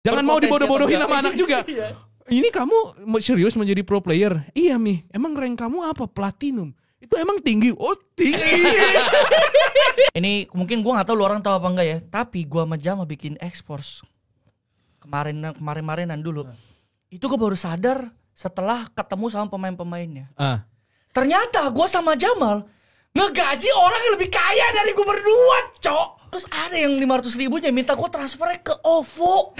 Jangan mau dibodoh-bodohin sama anak juga. Ini kamu serius menjadi pro player? Iya Mi, emang rank kamu apa? Platinum. Itu emang tinggi? Oh tinggi. Ini mungkin gue nggak tahu lu orang tahu apa enggak ya. Tapi gue sama Jamal bikin ekspos kemarin-marinan dulu. Itu gue baru sadar setelah ketemu sama pemain-pemainnya. Ternyata gue sama Jamal ngegaji orang yang lebih kaya dari gue berdua, cok. Terus ada yang 500 ribunya minta gue transfernya ke OVO,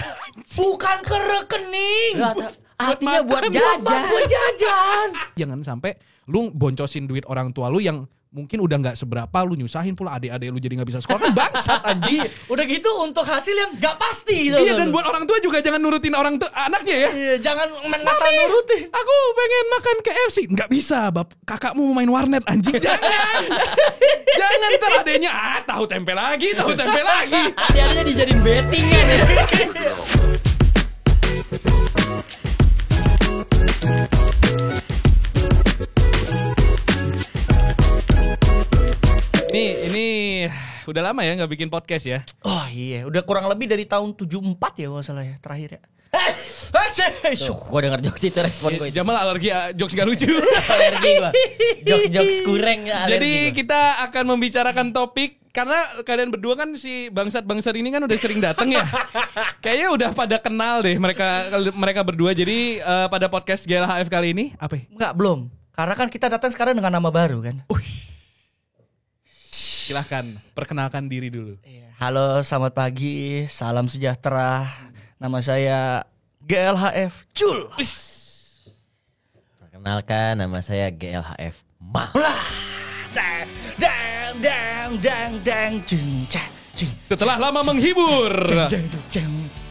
bukan ke rekening. Artinya buat jajan. Jangan sampai lu boncosin duit orang tua lu yang mungkin udah nggak seberapa, lu nyusahin pula adik-adik lu jadi nggak bisa sekolah. Bangsat anjing. Udah gitu untuk hasil yang nggak pasti. Gitu. Iya, dan buat orang tua juga jangan nurutin orang tua anaknya ya. Iya, jangan ngasal nurutin. Aku pengen makan KFC, nggak bisa. Kakakmu mau main warnet anjing. Jangan. Jangan ntar adeknya tahu tempe lagi. Adik-adiknya dijadiin betting ya nih. Ini udah lama ya nggak bikin podcast ya. Oh iya, udah kurang lebih dari tahun 74 ya kalau salah ya terakhir ya. Gue denger jokes itu respon gue. Jamal alergi jokes gak lucu. Alergi gue. Jokes kurang ya. Jadi kita akan membicarakan topik karena kalian berdua kan si bangsat ini kan udah sering datang ya. Kayaknya udah pada kenal deh mereka berdua. Jadi pada podcast GLHF kali ini apa? Enggak, belum. Karena kan kita datang sekarang dengan nama baru kan. Silahkan perkenalkan diri dulu. Halo, selamat pagi, salam sejahtera. Nama saya GLHF Jul. Perkenalkan, nama saya GLHF Mal. Setelah lama menghibur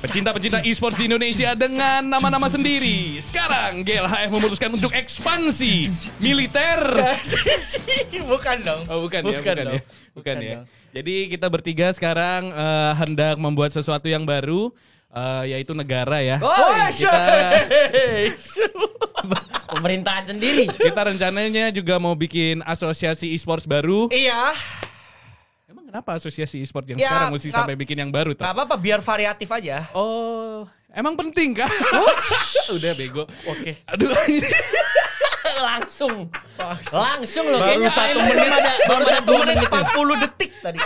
pecinta-pecinta e-sports di Indonesia dengan nama-nama sendiri, sekarang GLHF memutuskan untuk ekspansi militer. Bukan dong. Oh, bukan ya. Jadi kita bertiga sekarang hendak membuat sesuatu yang baru, yaitu negara ya. Pemerintahan sendiri. Kita rencananya juga mau bikin asosiasi e-sports baru. Iya. Emang kenapa asosiasi e-sports yang sekarang mesti sampai bikin yang baru tuh? Gak apa-apa, biar variatif aja. Oh, emang penting kan? Udah bego. Oke. Aduh. Langsung loh. Baru Baru 1 menit 40 detik tadi.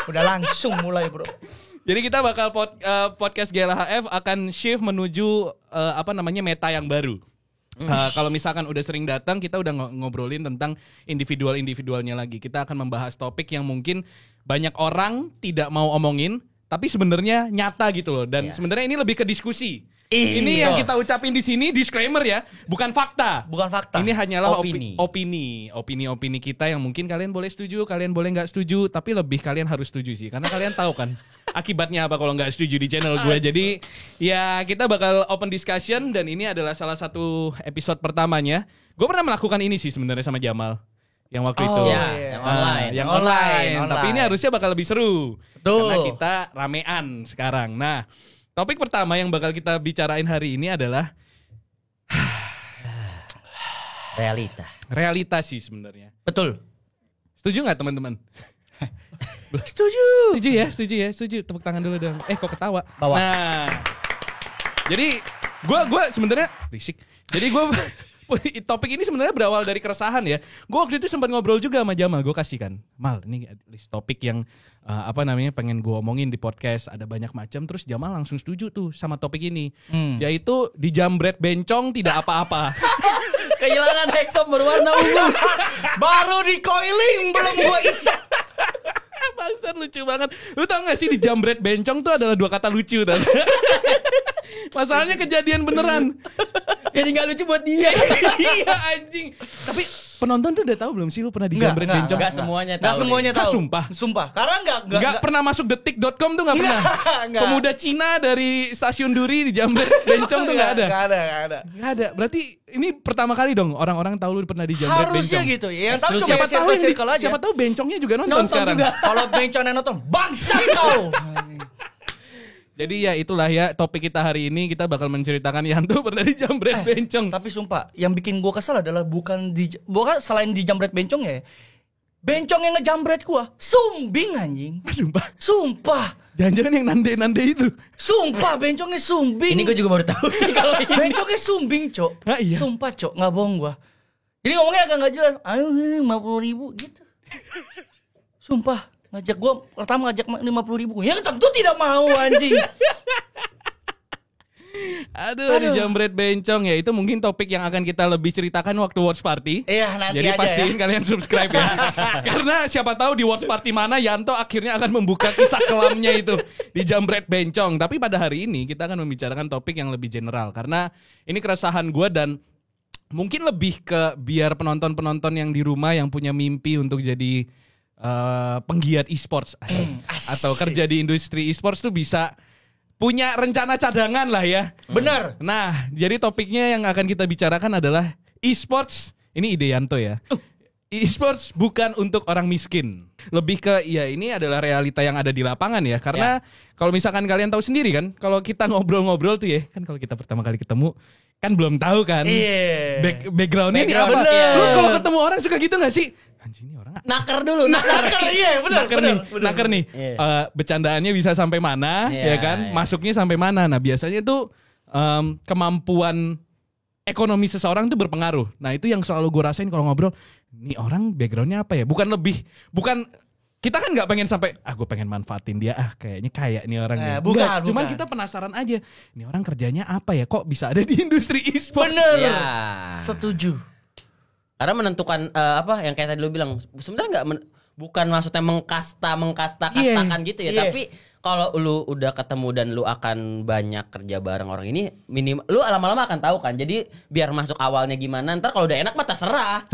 Udah langsung mulai bro. Jadi kita bakal podcast GLHF akan shift menuju meta yang baru. Kalau misalkan udah sering datang, kita udah ngobrolin tentang individualnya lagi. Kita akan membahas topik yang mungkin banyak orang tidak mau omongin, tapi sebenarnya nyata gitu loh. Dan sebenarnya ini lebih ke diskusi. Ini yang kita ucapin di sini disclaimer ya, bukan fakta. Ini hanyalah opini kita yang mungkin kalian boleh setuju, kalian boleh nggak setuju, tapi lebih kalian harus setuju sih, karena kalian tahu kan akibatnya apa kalau nggak setuju di channel gue. Jadi ya kita bakal open discussion dan ini adalah salah satu episode pertamanya. Gue pernah melakukan ini sih sebenarnya sama Jamal yang waktu itu. Yang online. Tapi ini harusnya bakal lebih seru. Betul. Karena kita ramean sekarang. Nah, topik pertama yang bakal kita bicarain hari ini adalah realita sih sebenarnya. Betul. Setuju nggak teman-teman? Setuju. Setuju. Tepuk tangan dulu dong. Kok ketawa? Bawah. Nah, jadi gue sebenarnya berisik. Jadi gue topik ini sebenarnya berawal dari keresahan ya. Gue waktu itu sempat ngobrol juga sama Jamal. Gue kasih kan, Mal, ini list topik yang pengen gue omongin di podcast. Ada banyak macam. Terus Jamal langsung setuju tuh sama topik ini. Yaitu dijambret bencong tidak apa-apa. Kehilangan hexom berwarna ungu. Baru di coiling belum gue isap. Bangsat, lucu banget. Lu tau gak sih dijambret bencong tuh adalah 2 kata lucu kan? Masalahnya kejadian beneran. Jadi gak lucu buat dia. Iya anjing. Tapi penonton tuh udah tahu belum sih lu pernah dijambret bencong? Gak semuanya tahu. Gak semuanya tahu. Sumpah. Karena gak pernah masuk detik.com tuh gak pernah. Pemuda Cina dari stasiun Duri dijambret bencong tuh gak ada. Gak ada. Berarti ini pertama kali dong orang-orang tahu lu pernah dijambret bencong. Harusnya gitu ya. Yang tahu cuma circle aja. Siapa tahu bencongnya juga nonton sekarang. Kalau bencongnya nonton, bangsat kau. Jadi ya itulah ya topik kita hari ini. Kita bakal menceritakan Yanto pernah dijambret bencong. Tapi sumpah, yang bikin gue kesel adalah bukan selain dijambret bencong ya, Bencong yang ngejambret gua, sumbing anjing. Sumpah. Jangan-jangan yang nande-nande itu. Sumpah bencongnya sumbing. Ini gue juga baru tahu sih kalau ini. Bencongnya sumbing, Cok. Nah, iya. Sumpah, Cok, enggak bohong gua. Jadi ngomongnya agak enggak jelas. Ayo 50.000 gitu. Sumpah, pertama ngajak 50.000. Ya tentu tidak mau anjing. Aduh, dijambret bencong ya. Itu mungkin topik yang akan kita lebih ceritakan waktu watch party. Iya, nanti jadi aja pastiin kalian subscribe ya. Karena siapa tahu di watch party mana Yanto akhirnya akan membuka kisah kelamnya itu di jambret bencong. Tapi pada hari ini kita akan membicarakan topik yang lebih general. Karena ini keresahan gue dan mungkin lebih ke biar penonton-penonton yang di rumah yang punya mimpi untuk jadi penggiat e-sports atau kerja di industri e-sports tuh bisa punya rencana cadangan lah ya. Benar. Nah, jadi topiknya yang akan kita bicarakan adalah e-sports. Ini ide Yanto ya. E-sports bukan untuk orang miskin. Lebih ke ya ini adalah realita yang ada di lapangan ya. Karena kalau misalkan kalian tahu sendiri kan, kalau kita ngobrol-ngobrol tuh ya, kan kalau kita pertama kali ketemu kan belum tahu kan. Backgroundnya ini apa. Lu kalau ketemu orang suka gitu gak sih? Anjing ini orang naker dulu, naker. Iya, benar. Naker nih. Bercandaannya bisa sampai mana, ya kan? Masuknya sampai mana. Nah, biasanya tuh kemampuan ekonomi seseorang tuh berpengaruh. Nah, itu yang selalu gue rasain kalau ngobrol. Ini orang backgroundnya apa ya? Bukan kita kan nggak pengen sampai gue pengen manfaatin dia kayaknya kaya nih orangnya. Bukan. Cuman kita penasaran aja. Ini orang kerjanya apa ya? Kok bisa ada di industri e-sports? Bener. Ya. Setuju. Karena menentukan apa yang kayak tadi lu bilang sebenarnya bukan maksudnya mengkasta-kastakan gitu ya, tapi kalau lu udah ketemu dan lu akan banyak kerja bareng orang ini minimal lu lama-lama akan tahu kan. Jadi biar masuk awalnya gimana, ntar kalau udah enak mah terserah.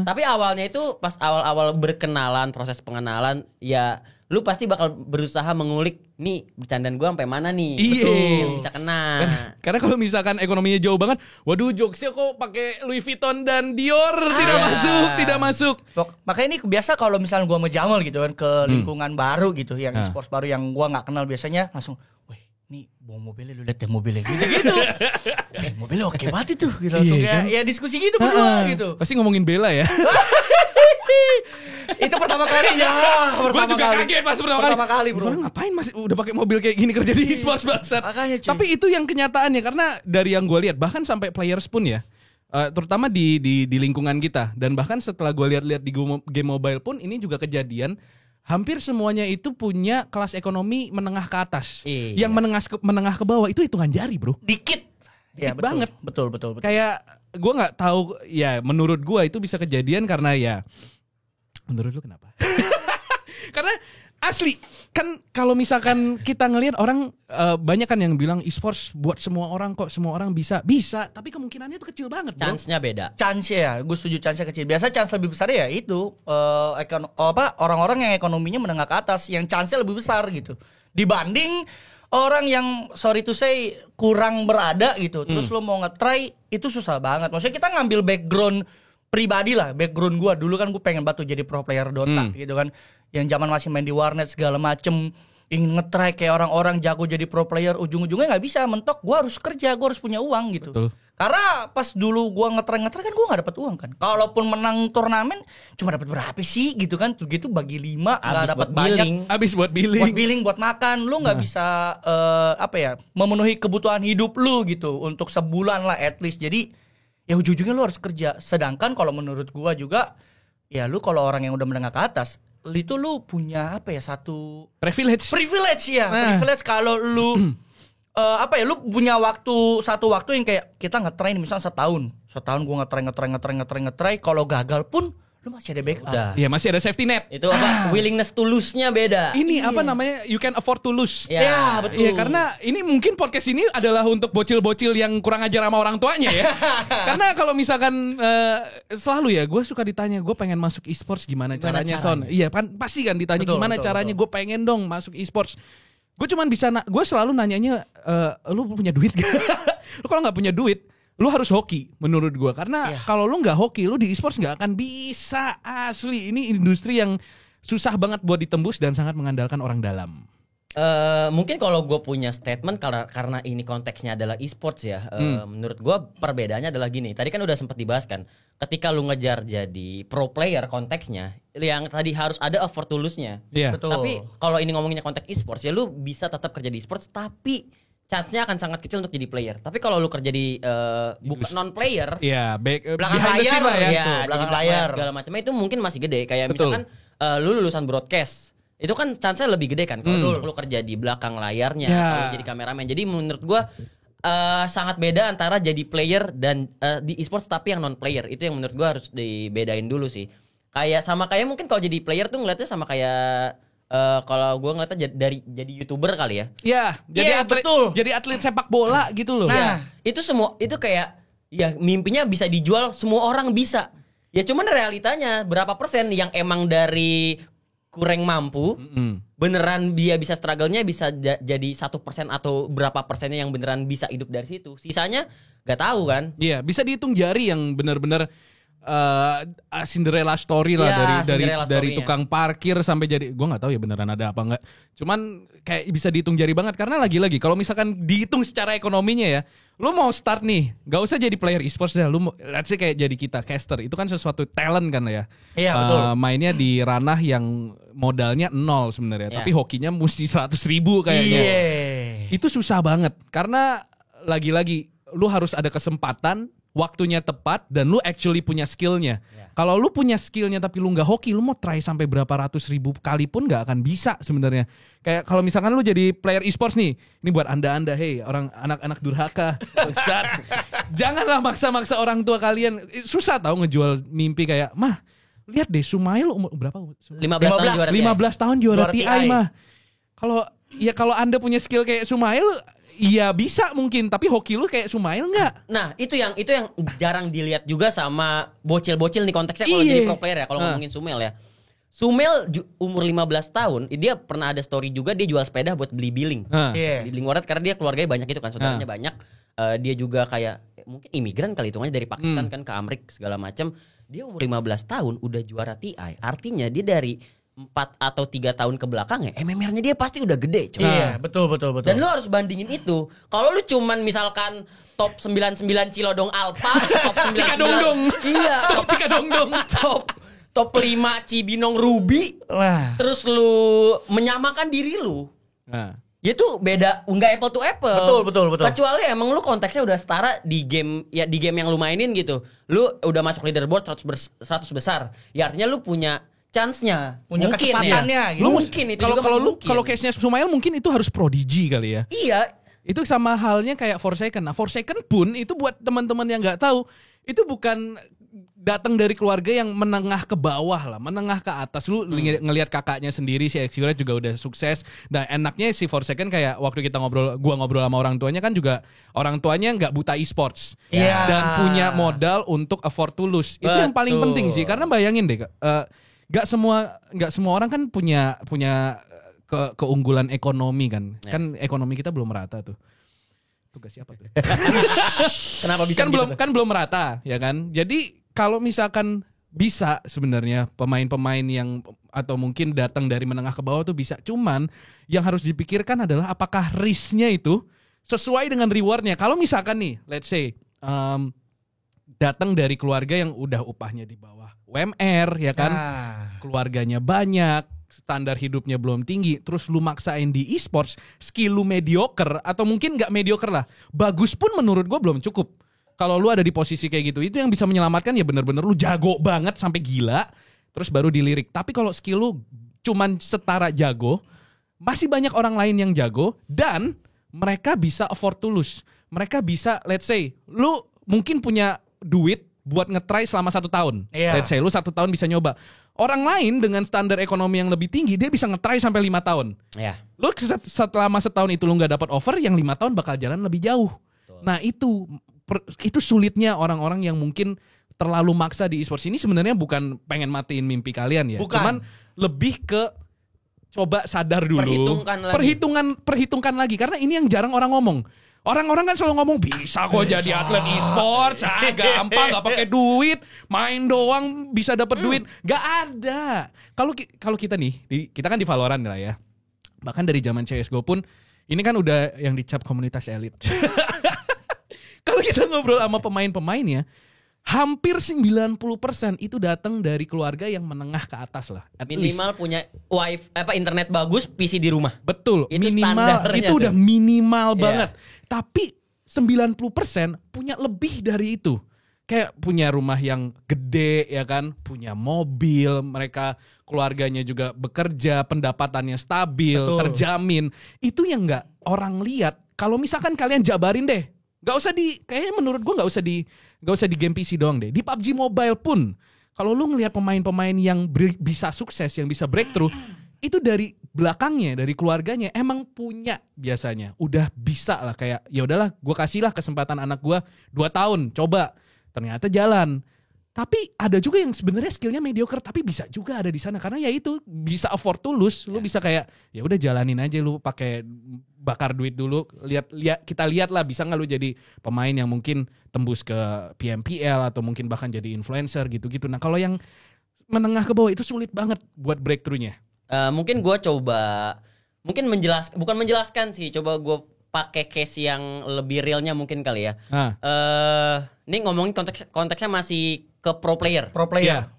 Tapi awalnya itu pas awal-awal berkenalan, proses pengenalan ya lu pasti bakal berusaha mengulik nih bercandaan gue sampai mana nih. Betul, bisa kena. Karena kalau misalkan ekonominya jauh banget, waduh jokesnya kok pakai Louis Vuitton dan Dior tidak masuk. Makanya ini biasa kalau misalnya gue ngejamal gitu kan ke lingkungan baru gitu, yang e-sports baru yang gue nggak kenal biasanya langsung, wih nih bawa mobilnya lu lihat ya mobilnya gitu. Mobilnya oke banget itu, gitu. Langsung ya diskusi gitu berdua gitu. Pasti ngomongin Bella ya. Itu pertama kali ya. Gue juga kaget pas pertama kali bro. Orang ngapain masih udah pakai mobil kayak gini kerja di e-sports bangsat. Tapi itu yang kenyataannya karena dari yang gue lihat bahkan sampai players pun ya, terutama di lingkungan kita dan bahkan setelah gue lihat-lihat di game mobile pun ini juga kejadian. Hampir semuanya itu punya kelas ekonomi menengah ke atas. Yang menengah ke bawah itu hitungan jari bro. Dikit ya, betul, banget. Betul. Kayak gue nggak tahu ya, menurut gue itu bisa kejadian karena ya. Menurut lu kenapa? Karena asli kan kalau misalkan kita ngelihat orang banyak kan yang bilang e-sports buat semua orang kok, semua orang bisa, tapi kemungkinannya itu kecil banget. Chance-nya beda. Chance ya, gue setuju chance-nya kecil. Biasa chance lebih besar ya itu orang-orang yang ekonominya menengah ke atas yang chance-nya lebih besar gitu. Dibanding orang yang sorry to say kurang berada gitu. Terus lo mau nge-try itu susah banget. Maksudnya kita ngambil background pribadi lah, background gue dulu kan gue pengen banget jadi pro player Dota gitu kan, yang zaman masih main di warnet segala macem, ingin nge-try kayak orang-orang jago jadi pro player, ujung-ujungnya nggak bisa, mentok gue harus kerja, gue harus punya uang gitu. Betul. Karena pas dulu gue nge-try kan gue nggak dapat uang kan, kalaupun menang turnamen cuma dapat berapa sih gitu kan, gitu bagi 5 nggak dapat banyak, habis buat billing, buat makan, lu nggak bisa memenuhi kebutuhan hidup lu gitu untuk sebulan lah at least. Jadi ya ujung-ujungnya lu harus kerja. Sedangkan kalau menurut gua juga ya lu kalau orang yang udah menengah ke atas itu lu punya satu privilege ya. Privilege kalau lu lu punya satu waktu yang kayak kita nge-train misalnya setahun gua nge-train kalau gagal pun lu masih ada backup. Iya, masih ada safety net. Itu willingness to lose-nya beda. Ini namanya you can afford to lose. Ya, betul. Iya, karena ini mungkin podcast ini adalah untuk bocil-bocil yang kurang ajar sama orang tuanya ya. Karena kalau misalkan selalu ya, gue suka ditanya, gue pengen masuk e-sports gimana caranya, Son? Iya, pasti kan ditanya gimana caranya, gue pengen dong masuk e-sports. Gue cuman bisa, gue selalu nanyanya, lu punya duit gak? Lu kalau nggak punya duit, lu harus hoki menurut gue. Karena kalau lu gak hoki, lu di e-sports gak akan bisa. Asli, ini industri yang susah banget buat ditembus dan sangat mengandalkan orang dalam. Mungkin kalau gue punya statement karena ini konteksnya adalah e-sports ya. Menurut gue perbedaannya adalah gini. Tadi kan udah sempat dibahas kan. Ketika lu ngejar jadi pro player konteksnya, yang tadi harus ada effort to lose-nya. Iya. Betul. Tapi kalau ini ngomonginnya konteks e-sports ya lu bisa tetap kerja di e-sports tapi chance-nya akan sangat kecil untuk jadi player. Tapi kalau lu kerja di bukan non player, Iya, belakang behind the layar scene lah ya. ya, Tuh, jadi belakang layar layar. segala macam itu mungkin masih gede. Kayak Betul. misalkan lu lulusan broadcast, itu kan chance-nya lebih gede kan kalau lu kerja di belakang layarnya, Ya. kalau jadi kameramen. Jadi menurut gua sangat beda antara jadi player dan di e-sports tapi yang non player. Itu yang menurut gua harus dibedain dulu sih. Kayak mungkin kalau jadi player tuh ngeliatnya sama kayak kalau gua ngeliatnya jadi YouTuber kali ya. Iya, jadi Iya, atlet, betul. jadi atlet sepak bola gitu loh. Nah, itu kayak ya mimpinya bisa dijual, semua orang bisa. Ya cuman realitanya berapa persen yang emang dari kurang mampu, beneran dia bisa struggle-nya bisa jadi 1% atau berapa persennya yang beneran bisa hidup dari situ. Sisanya gak tahu kan. Iya, bisa dihitung jari yang benar-benar Cinderella story lah, Iya, Cinderella dari story-nya. tukang parkir sampai jadi, gue nggak tahu ya beneran ada apa nggak. Cuman kayak bisa dihitung jari banget karena lagi-lagi kalau misalkan dihitung secara ekonominya ya, lu mau start nih, nggak usah jadi player e-sports ya, lu let's say kayak jadi kita caster, itu kan sesuatu talent kan ya. Iya, betul. Mainnya di ranah yang modalnya 0 sebenarnya, Iya. tapi hokinya mesti 100.000 kayaknya. Iya. Itu susah banget karena lagi-lagi lu harus ada kesempatan, waktunya tepat, dan lu actually punya skillnya. Kalau lu punya skillnya tapi lu nggak hoki, lu mau try sampai berapa ratus ribu kali pun nggak akan bisa sebenarnya. Kayak kalau misalkan lu jadi player e-sports nih, ini buat anda, hey orang anak-anak durhaka, bangsat. Janganlah maksa-maksa orang tua kalian. Susah tau ngejual mimpi kayak, mah lihat deh Sumail umur berapa? 15 tahun juara 15 tahun juara Juara TI TI. mah. Kalau anda punya skill kayak Sumail, iya bisa mungkin, tapi hoki lu kayak Sumail nggak? Nah, itu yang jarang dilihat juga sama bocil-bocil nih konteksnya kalau Iya. jadi pro player ya, kalau ngomongin Sumel ya. Sumel umur 15 tahun, dia pernah ada story juga dia jual sepeda buat beli billing. Iya. Di billing warnet karena dia keluarganya banyak itu kan, saudaranya banyak. Dia juga kayak mungkin imigran kali hitungannya dari Pakistan kan ke Amerika segala macam. Dia umur 15 tahun udah juara TI. Artinya dia dari 4 atau 3 tahun ke belakang ya MMR-nya dia pasti udah gede coy. Iya, betul. Dan lu harus bandingin itu. Kalau lu cuman misalkan top 99 Cilodong Alpha, top 99 Cikadongdong. Iya, Top Cikadongdong. top 5 Cibinong Ruby. Lah. Terus lu menyamakan diri lu. Nah. Ya itu beda, enggak apple to apple. Betul. Kecuali emang lu konteksnya udah setara di game yang lu mainin gitu. Lu udah masuk leaderboard 100 besar. Ya artinya lu punya chance-nya. Punya Mungkin kesempatannya ya. gitu. Mungkin itu juga masih mungkin. kalau case-nya Sumail mungkin itu harus prodigy kali ya. Iya. Itu sama halnya kayak Forsaken. Nah, Forsaken pun itu buat teman-teman yang nggak tahu, itu bukan datang dari keluarga yang menengah ke bawah lah, menengah ke atas. Lu ngelihat kakaknya sendiri si Exuret juga udah sukses. Dan enaknya si Forsaken kayak waktu kita gua ngobrol sama orang tuanya kan juga orang tuanya nggak buta e-sports. Iya. Dan punya modal untuk afford to lose. Itu yang paling Betul. penting sih, karena bayangin deh, nggak semua orang kan punya keunggulan ekonomi kan. Ya. Kan ekonomi kita belum merata tuh. Tugas siapa tuh? Kenapa bisa kan gitu belum tuh? kan belum merata ya kan. Jadi kalau misalkan bisa sebenarnya pemain-pemain yang atau mungkin datang dari menengah ke bawah tuh bisa. Cuman yang harus dipikirkan adalah apakah risknya itu sesuai dengan rewardnya. Kalau misalkan nih, let's say datang dari keluarga yang udah upahnya di bawah UMR ya kan, keluarganya banyak, standar hidupnya belum tinggi, terus lu maksain di e-sports, skill lu mediocre atau mungkin nggak mediocre lah, bagus pun menurut gue belum cukup. Kalau lu ada di posisi kayak gitu, itu yang bisa menyelamatkan ya bener-bener lu jago banget sampai gila, terus baru dilirik. Tapi kalau skill lu cuman setara jago, masih banyak orang lain yang jago dan mereka bisa afford to lose. Mereka bisa, let's say, lu mungkin punya duit buat ngetry selama 1 tahun. Iya. Let's say lu 1 tahun bisa nyoba. Orang lain dengan standar ekonomi yang lebih tinggi, dia bisa ngetry sampai 5 tahun. Ya. Lu selama setahun itu lu gak dapat offer, yang 5 tahun bakal jalan lebih jauh. Nah itu sulitnya orang-orang yang mungkin terlalu maksa di e-sports ini. Sebenarnya bukan pengen matiin mimpi kalian ya. Bukan. Cuman lebih ke coba sadar dulu. Perhitungkan lagi. Karena ini yang jarang orang ngomong. Orang-orang kan selalu ngomong bisa kok jadi atlet e-sports, gampang, nggak pakai duit, main doang bisa dapat duit, nggak ada. Kalau kita nih, kita kan di Valorant lah ya. Bahkan dari zaman CSGO pun ini kan udah yang dicap komunitas elit. Kalau kita ngobrol sama pemain-pemainnya, hampir 90% itu datang dari keluarga yang menengah ke atas lah. Minimal punya internet bagus, PC di rumah. Betul, Itu minimal standarnya itu tuh. udah minimal Iya. banget. Tapi 90% punya lebih dari itu. Kayak punya rumah yang gede ya kan, punya mobil, mereka keluarganya juga bekerja, pendapatannya stabil, Betul. terjamin. Itu yang nggak orang lihat. Kalau misalkan kalian jabarin deh, kayaknya menurut gue nggak usah di game PC doang deh. Di PUBG Mobile pun, kalau lu ngelihat pemain-pemain yang bisa sukses, yang bisa breakthrough, itu dari belakangnya, dari keluarganya emang punya biasanya. Udah bisa lah kayak ya udahlah, gue kasih lah kesempatan anak gue 2 tahun coba. Ternyata jalan. Tapi ada juga yang sebenarnya skillnya mediocre tapi bisa juga ada di sana karena ya itu bisa afford to lose. Lu bisa kayak ya udah jalanin aja, lu pakai bakar duit dulu. Kita lihat lah bisa nggak lu jadi pemain yang mungkin tembus ke PMPL atau mungkin bahkan jadi influencer gitu-gitu. Nah kalau yang menengah ke bawah itu sulit banget buat breakthrough-nya. Mungkin gue coba bukan menjelaskan sih, coba gue pakai case yang lebih realnya mungkin kali ya. Ini ngomongin konteksnya masih ke pro player. Pro player.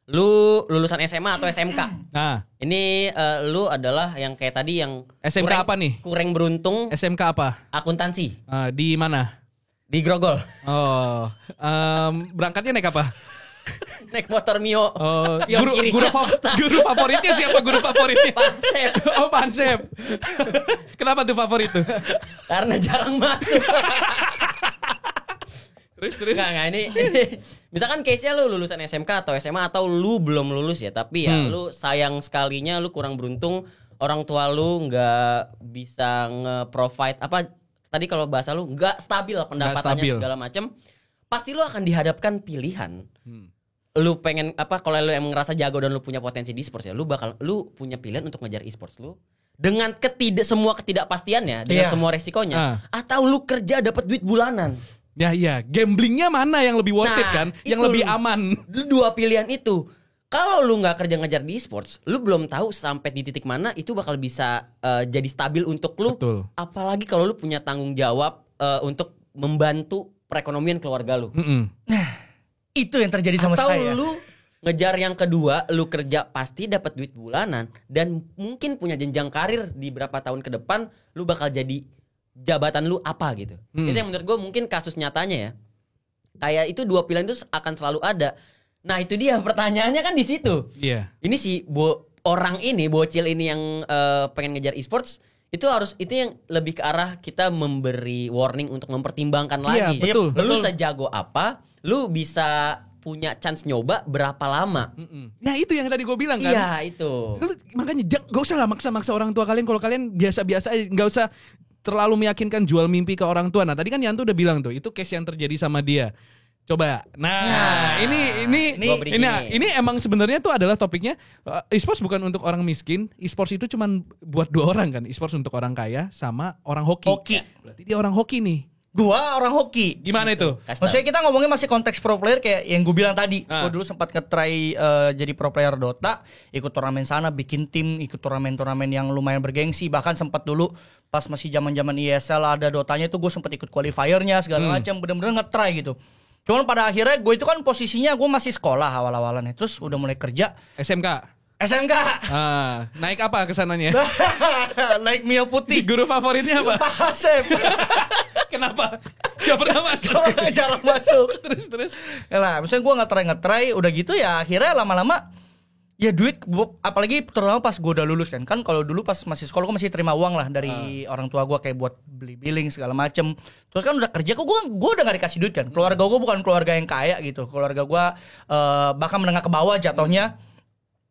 Lu lulusan SMA atau SMK. Nah, Ini lu adalah yang kayak tadi yang SMK apa nih? Kurang beruntung. SMK apa? Akuntansi Di mana? di Grogol. Oh, berangkatnya naik apa? Naik motor Mio. Oh, Spion kiri. guru favoritnya siapa guru favoritnya? Pansep. Oh, Pansep. Kenapa tuh favorit tuh? Karena jarang masuk. Terus. Nggak, ini misalkan case-nya lu lulusan SMK atau SMA atau lu belum lulus ya, tapi ya lu sayang sekalinya lu kurang beruntung, orang tua lu nggak bisa nge-provide apa tadi kalau bahasa lu nggak stabil pendapatannya segala macem, pasti lu akan dihadapkan pilihan. Lu pengen apa, kalau lu emang ngerasa jago dan lu punya potensi di e-sports ya, lu punya pilihan untuk ngejar e-sports lu dengan semua ketidakpastiannya, dengan semua resikonya, atau lu kerja dapat duit bulanan. Ya iya, gamblingnya mana yang lebih worth it kan? Yang itu lebih aman. Lu dua pilihan itu. Kalau lu nggak kerja ngejar di e-sports, lu belum tahu sampai di titik mana itu bakal bisa jadi stabil untuk lu. Betul. Apalagi kalau lu punya tanggung jawab untuk membantu perekonomian keluarga lu. Itu yang terjadi sama Atau saya. lu ngejar yang kedua, lu kerja pasti dapat duit bulanan dan mungkin punya jenjang karir di berapa tahun ke depan, lu bakal jadi jabatan lu apa gitu. Itu yang menurut gue mungkin kasus nyatanya ya. Kayak itu dua pilihan itu akan selalu ada. Nah itu dia pertanyaannya kan di situ. Iya. Ini si bocil ini yang pengen ngejar e-sports itu yang lebih ke arah kita memberi warning untuk mempertimbangkan lagi. Iya, betul. Lu sejago apa? Lu bisa punya chance nyoba berapa lama? Nah itu yang tadi gue bilang kan. Iya itu. Lu, makanya gak usah lah maksa-maksa orang tua kalian. Kalau kalian biasa-biasa aja, gak usah terlalu meyakinkan jual mimpi ke orang tua. Nah tadi kan Yanto udah bilang tuh, itu case yang terjadi sama dia. Coba. Nah, ini emang sebenarnya tuh adalah topiknya e-sports bukan untuk orang miskin. E-sports itu cuman buat 2 orang kan. E-sports untuk orang kaya sama orang hoki. Berarti dia orang hoki nih. Gua orang hoki. Gimana itu? Maksudnya kita ngomongin masih konteks pro player kayak yang gue bilang tadi. Gue dulu sempat nge-try jadi pro player Dota, ikut turnamen sana, bikin tim, ikut turnamen-turnamen yang lumayan bergengsi. Bahkan sempat dulu pas masih zaman-zaman ESL ada Dotanya itu gue sempat ikut qualifiernya segala macam, bener-bener nge-try gitu. Cuman pada akhirnya gue itu kan posisinya gue masih sekolah awal-awalannya. Terus udah mulai kerja. SMK. Naik apa kesananya? Naik Mio putih. Guru favoritnya apa? Pansep. Kenapa? Gak pernah masuk. Jarang masuk. Terus. Nah, misalnya gue nge-try udah gitu ya akhirnya lama-lama ya duit, apalagi terutama pas gue udah lulus kan kalau dulu pas masih sekolah gue masih terima uang lah dari orang tua gue kayak buat beli billing segala macem. Terus kan udah kerja kok gue udah gak dikasih duit kan. Keluarga gue bukan keluarga yang kaya gitu, keluarga gue bahkan menengah ke bawah jatuhnya.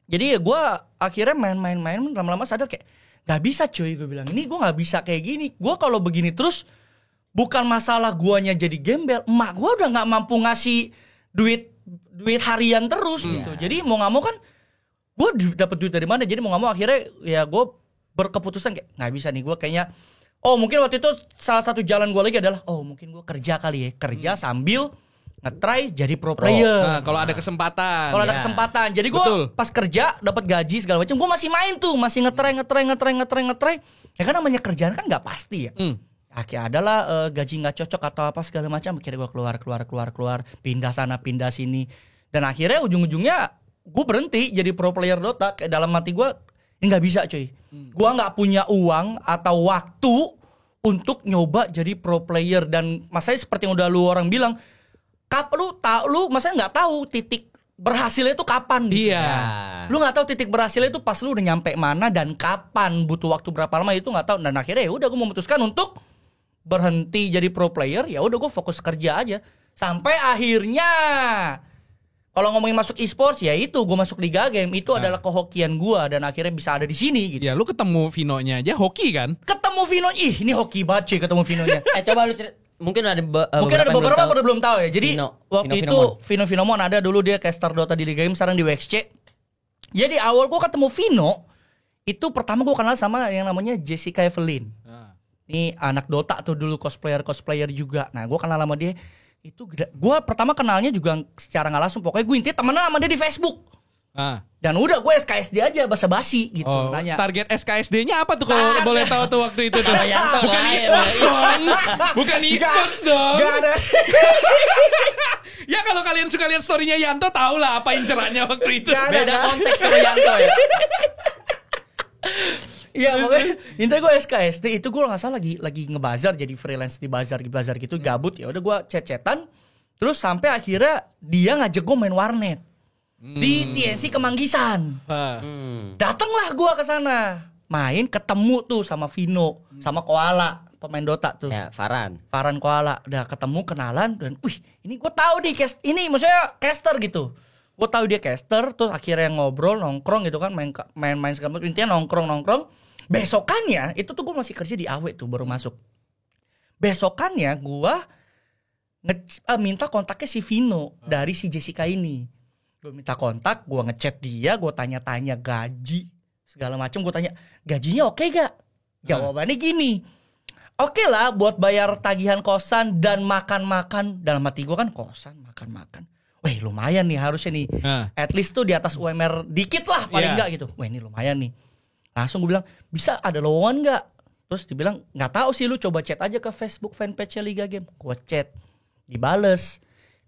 Jadi ya gue akhirnya main lama-lama sadar kayak gak bisa cuy, gue bilang ini gue gak bisa kayak gini. Gue kalau begini terus bukan masalah guanya jadi gembel, emak gue udah gak mampu ngasih duit harian terus gitu. Jadi mau gak mau kan gue dapet duit dari mana? Jadi mau gak mau akhirnya ya gue berkeputusan kayak nggak bisa nih, gue kayaknya mungkin waktu itu salah satu jalan gue lagi adalah mungkin gue kerja kali ya, kerja sambil ngetry jadi pro player. Nah, kalau ada kesempatan. Kalau ada kesempatan. Jadi gue pas kerja dapat gaji segala macam, gue masih main tuh, masih ngetry. Ya kan namanya kerjaan kan nggak pasti ya. Akhirnya adalah gaji nggak cocok atau apa segala macam. Akhirnya gue keluar, pindah sana pindah sini. Dan akhirnya ujung-ujungnya gue berhenti jadi pro player Dota. Kayak dalam hati gue ini nggak bisa cuy. Gue nggak punya uang atau waktu untuk nyoba jadi pro player. Dan masanya seperti yang udah lu orang bilang, lu masanya nggak tahu titik berhasilnya itu kapan. Iya. Lu nggak tahu titik berhasilnya itu pas lu udah nyampe mana dan kapan, butuh waktu berapa lama itu nggak tahu. Dan akhirnya ya udah gue memutuskan untuk berhenti jadi pro player. Ya udah gue fokus kerja aja sampai akhirnya kalau ngomongin masuk e-sports ya itu gue masuk Liga Game itu adalah kehokian gue dan akhirnya bisa ada di sini gitu. Ya lu ketemu Vino-nya aja hoki kan? Ketemu Vino, ini hoki banget cuy ketemu Vino-nya. Coba lu mungkin ada beberapa pada belum tahu ya. Jadi waktu Vino itu Vino Finomon ada dulu dia caster Dota di Liga Game, sekarang di WXC. Jadi awal gue ketemu Vino itu pertama gue kenal sama yang namanya Jessica Evelyn. Ini anak Dota tuh dulu cosplayer juga. Nah gue kenal sama dia. Itu gue pertama kenalnya juga secara nggak langsung, pokoknya gue intinya temenan sama dia di Facebook. Dan udah gue SKSD aja basa-basi gitu nanya. Target SKSD-nya apa tuh kalau boleh tahu tuh waktu itu tuh? Bukan e-sports dong. Bukan e-sports dong. Gak ada. Ya kalau kalian suka lihat story-nya Yanto, tau lah apa incerannya waktu itu. Beda konteks kalau Yanto ya. Iya pokoknya intinya gue SKSD itu gue nggak salah lagi ngebazar, jadi freelance di bazar gitu gabut, ya udah gue chat-chatan terus sampai akhirnya dia ngajak gue main warnet di TNC Kemanggisan. Datanglah gue ke sana main, ketemu tuh sama Vino sama Koala pemain Dota tuh. Ya, Farhan Koala udah ketemu kenalan dan ini gue tahu nih ini maksudnya caster gitu. Gue tahu dia caster, terus akhirnya ngobrol nongkrong gitu kan, main segala macam, intinya nongkrong. Besokannya itu tuh gue masih kerja di AW tuh baru masuk. Besokannya gue minta kontaknya si Vino dari si Jessica ini. Gue minta kontak, gue ngechat dia, gue tanya-tanya gaji segala macam, gue tanya gajinya oke gak? Jawabannya gini, oke lah buat bayar tagihan kosan dan makan-makan. Dalam hati gue kan kosan makan-makan. Weh lumayan nih harusnya nih. At least tuh di atas UMR dikit lah paling enggak gitu. Wah ini lumayan nih. Langsung gue bilang, bisa ada lowongan gak? Terus dibilang, gak tahu sih, lu coba chat aja ke Facebook fanpage-nya Liga Game. Gue chat, dibales,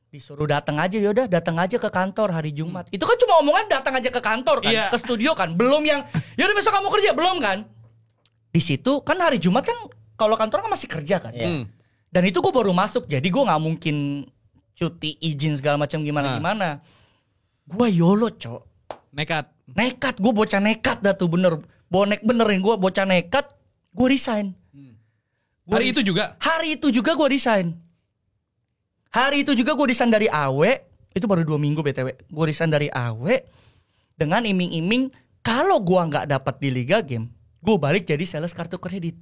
disuruh datang aja. Yaudah datang aja ke kantor hari Jumat. Itu kan cuma omongan datang aja ke kantor kan, ke studio kan. Belum yang, yaudah besok kamu kerja, belum kan? Di situ kan hari Jumat kan, kalau kantor kan masih kerja kan. Dan itu gue baru masuk, jadi gue gak mungkin cuti izin segala macam gimana-gimana. Gue YOLO cok. Nekat, gue bocah nekat dah tuh bener. Bonek benerin gue bocah nekat. Gue resign. Hari itu juga gue resign. Hari itu juga gue resign dari AW. Itu baru 2 minggu BTW. Gue resign dari AW dengan iming-iming kalau gue gak dapat di Liga Game, gue balik jadi sales kartu kredit.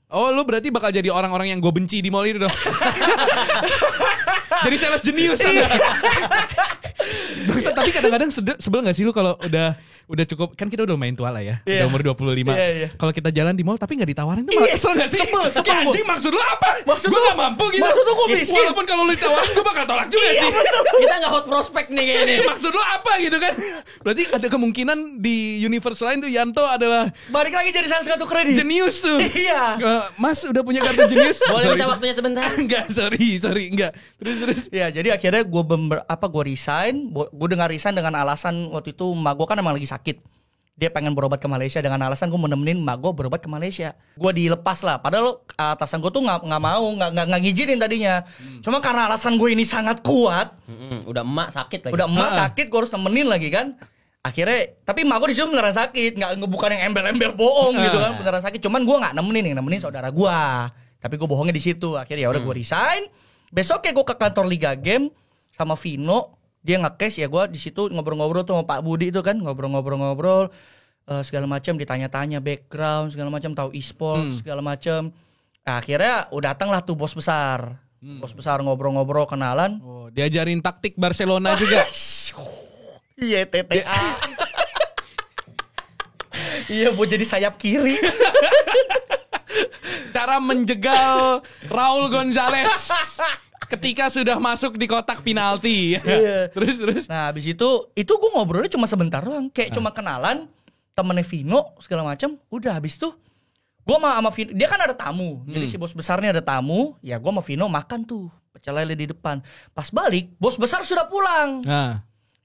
Oh lu berarti bakal jadi orang-orang yang gue benci di mall itu dong. Jadi sales jenius. Bangsa, tapi kadang-kadang sebel gak sih lu kalau udah cukup, kan kita udah main tua lah ya, udah umur 25. Kalau kita jalan di mall tapi gak ditawarin tuh malah kesel gak sih? Sebel. Anjing maksud lu apa? Gue gak mampu gitu. Maksud lu gue miskin. Walaupun kalau lu ditawarin gue bakal tolak juga sih. Kita gak hot prospect nih kayaknya. Maksud lu apa gitu kan? Berarti ada kemungkinan di universe lain tuh Yanto adalah balik lagi jadi sales kartu kredit. Jenius tuh. Iya. Mas udah punya kartu jenius. Boleh minta waktunya sebentar? Enggak, sorry enggak. Terus. Ya jadi akhirnya gue resign. Gue dengar resign dengan alasan waktu itu emak gue kan emang lagi sakit. Dia pengen berobat ke Malaysia dengan alasan gue mau nemenin emak gue berobat ke Malaysia. Gue dilepas lah. Padahal atasan gue tuh nggak mau, nggak ngizinin tadinya. Cuma karena alasan gue ini sangat kuat. Udah emak sakit lagi. Gue harus nemenin lagi kan. Akhirnya, tapi emak gue disitu beneran sakit, nggak bukan yang embel-embel bohong gitu kan, beneran sakit. Cuman gue nggak nemenin, yang nemenin saudara gue. Tapi gue bohongnya di situ. Akhirnya ya udah gue resign. Besoknya gue ke kantor Liga Game sama Vino. Dia nge-case ya, gue di situ ngobrol-ngobrol tuh sama Pak Budi itu kan, ngobrol segala macam, ditanya-tanya background segala macam, tahu e-sport segala macam. Nah, akhirnya udah datang lah tuh bos besar. Bos besar ngobrol-ngobrol kenalan. Oh, diajarin taktik Barcelona juga. Iya TTA. Iya buat jadi sayap kiri. Cara menjegal Raul Gonzalez. Ketika sudah masuk di kotak penalti. Terus. Nah, habis itu gue ngobrolnya cuma sebentar doang, kayak cuma kenalan, temennya Vino segala macam. Udah habis tuh gue sama Vino, dia kan ada tamu. Jadi si bos besarnya ada tamu, ya gue sama Vino makan tuh pecel lele di depan. Pas balik, bos besar sudah pulang.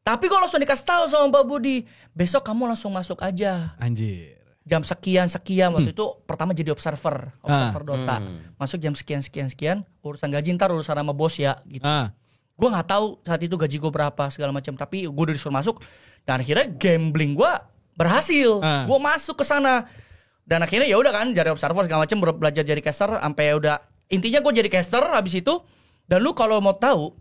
Tapi gue langsung dikasih tahu sama Mbak Budi, besok kamu langsung masuk aja. Anjir. Jam sekian waktu itu pertama jadi observer Dota. Masuk jam sekian, urusan gaji ntar urusan sama bos ya gitu. Gue nggak tahu saat itu gaji gue berapa segala macam, tapi gue udah disuruh masuk dan akhirnya gambling gue berhasil. Gue masuk ke sana dan akhirnya ya udah kan jadi observer segala macam, belajar jadi caster sampai udah intinya gue jadi caster habis itu. Dan lu kalau mau tahu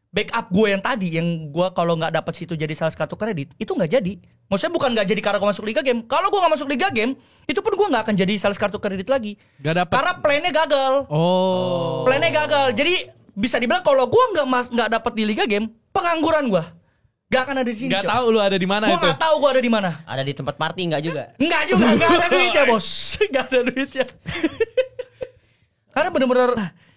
backup gue yang tadi yang gue kalau nggak dapat situ jadi sales kartu kredit itu nggak jadi. Maksudnya bukan nggak jadi karena gue masuk Liga Game. Kalau gue nggak masuk Liga Game, itu pun gue nggak akan jadi sales kartu kredit lagi. Gak dapet. Karena plannya gagal. Plannya gagal. Jadi bisa dibilang kalau gue nggak dapat di Liga Game, pengangguran gue. Gak akan ada di sini. Gak tahu lu ada di mana itu. Gue nggak tahu gue ada di mana. Ada di tempat party nggak juga? Nggak juga. Nggak ada duitnya bos. Nggak ada duitnya. Karena bener-bener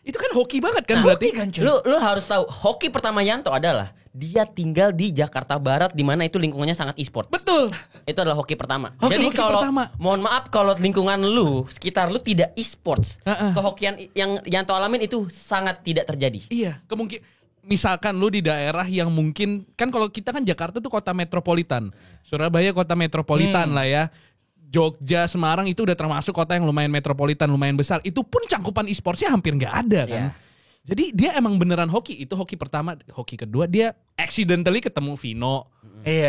itu kan hoki banget kan berarti. Kan, lu harus tahu hoki pertama Yanto adalah dia tinggal di Jakarta Barat di mana itu lingkungannya sangat e-sport. Betul. Itu adalah hoki pertama. Hoki Jadi kalau pertama. mohon maaf kalau lingkungan lu sekitar lu tidak e-sports, kehokian yang Yanto alamin itu sangat tidak terjadi. Iya, misalkan lu di daerah yang mungkin kan kalau kita kan Jakarta tuh kota metropolitan. Surabaya kota metropolitan lah ya. Jogja, Semarang itu udah termasuk kota yang lumayan metropolitan, lumayan besar. Itu pun cangkupan e-sportsnya hampir nggak ada kan. Jadi dia emang beneran hoki. Itu hoki pertama. Hoki kedua dia accidentally ketemu Vino.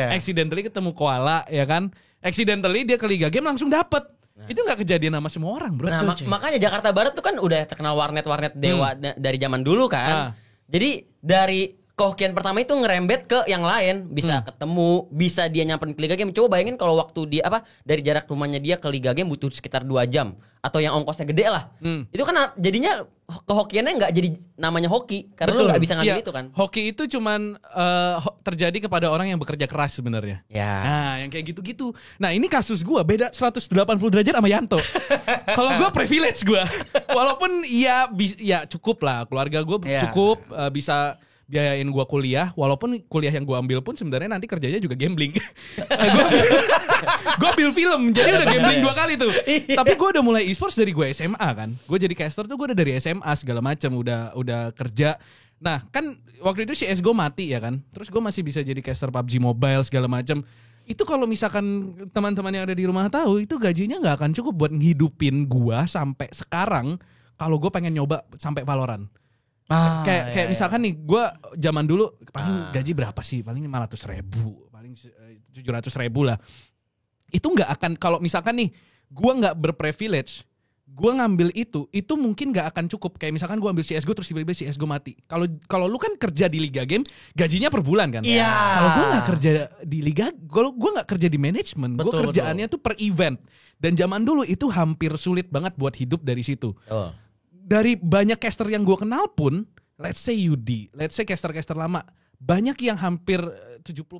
Accidentally ketemu Koala ya kan. Accidentally dia ke Liga Game langsung dapet. Itu nggak kejadian sama semua orang bro. Nah makanya Jakarta Barat tuh kan udah terkenal warnet dewa dari zaman dulu kan. Jadi dari kehokian pertama itu ngerembet ke yang lain, bisa ketemu, bisa dia nyamperin ke Liga Game. Coba bayangin kalau waktu dia dari jarak rumahnya dia ke Liga Game butuh sekitar 2 jam atau yang ongkosnya gede lah. Itu kan jadinya kehokiannya nggak jadi namanya hoki karena lu nggak bisa ngambil itu kan. Hoki itu cuman terjadi kepada orang yang bekerja keras sebenarnya. Nah, yang kayak gitu-gitu. Nah, ini kasus gua beda 180 derajat sama Yanto. Kalau gua privilege gua. Walaupun ya cukup lah, keluarga gua cukup bisa biayain gua kuliah, walaupun kuliah yang gua ambil pun sebenarnya nanti kerjanya juga gambling. Gua ambil film, jadi udah gambling 2 kali tuh. Tapi gua udah mulai e-sports dari gua SMA kan. Gua jadi caster tuh gua udah dari SMA segala macam, udah kerja. Nah, kan waktu itu CS:GO mati ya kan. Terus gua masih bisa jadi caster PUBG Mobile segala macam. Itu kalau misalkan teman-teman yang ada di rumah tahu, itu gajinya nggak akan cukup buat ngehidupin gua sampai sekarang kalau gua pengen nyoba sampai Valorant. Kayak misalkan nih gue zaman dulu paling gaji berapa sih, paling 500.000, paling 700.000 lah. Itu nggak akan, kalau misalkan nih gue nggak berprivilege, gue ngambil itu mungkin nggak akan cukup. Kayak misalkan gue ambil CS:GO terus tiba-tiba CS:GO mati. Kalau lu kan kerja di Liga Game gajinya per bulan kan. Kalau gue nggak kerja di Liga, kalau gue nggak kerja di manajemen, gue kerjaannya tuh per event. Dan zaman dulu itu hampir sulit banget buat hidup dari situ. Dari banyak caster yang gue kenal pun, let's say Yudi, let's say caster-caster lama, banyak yang hampir 70%,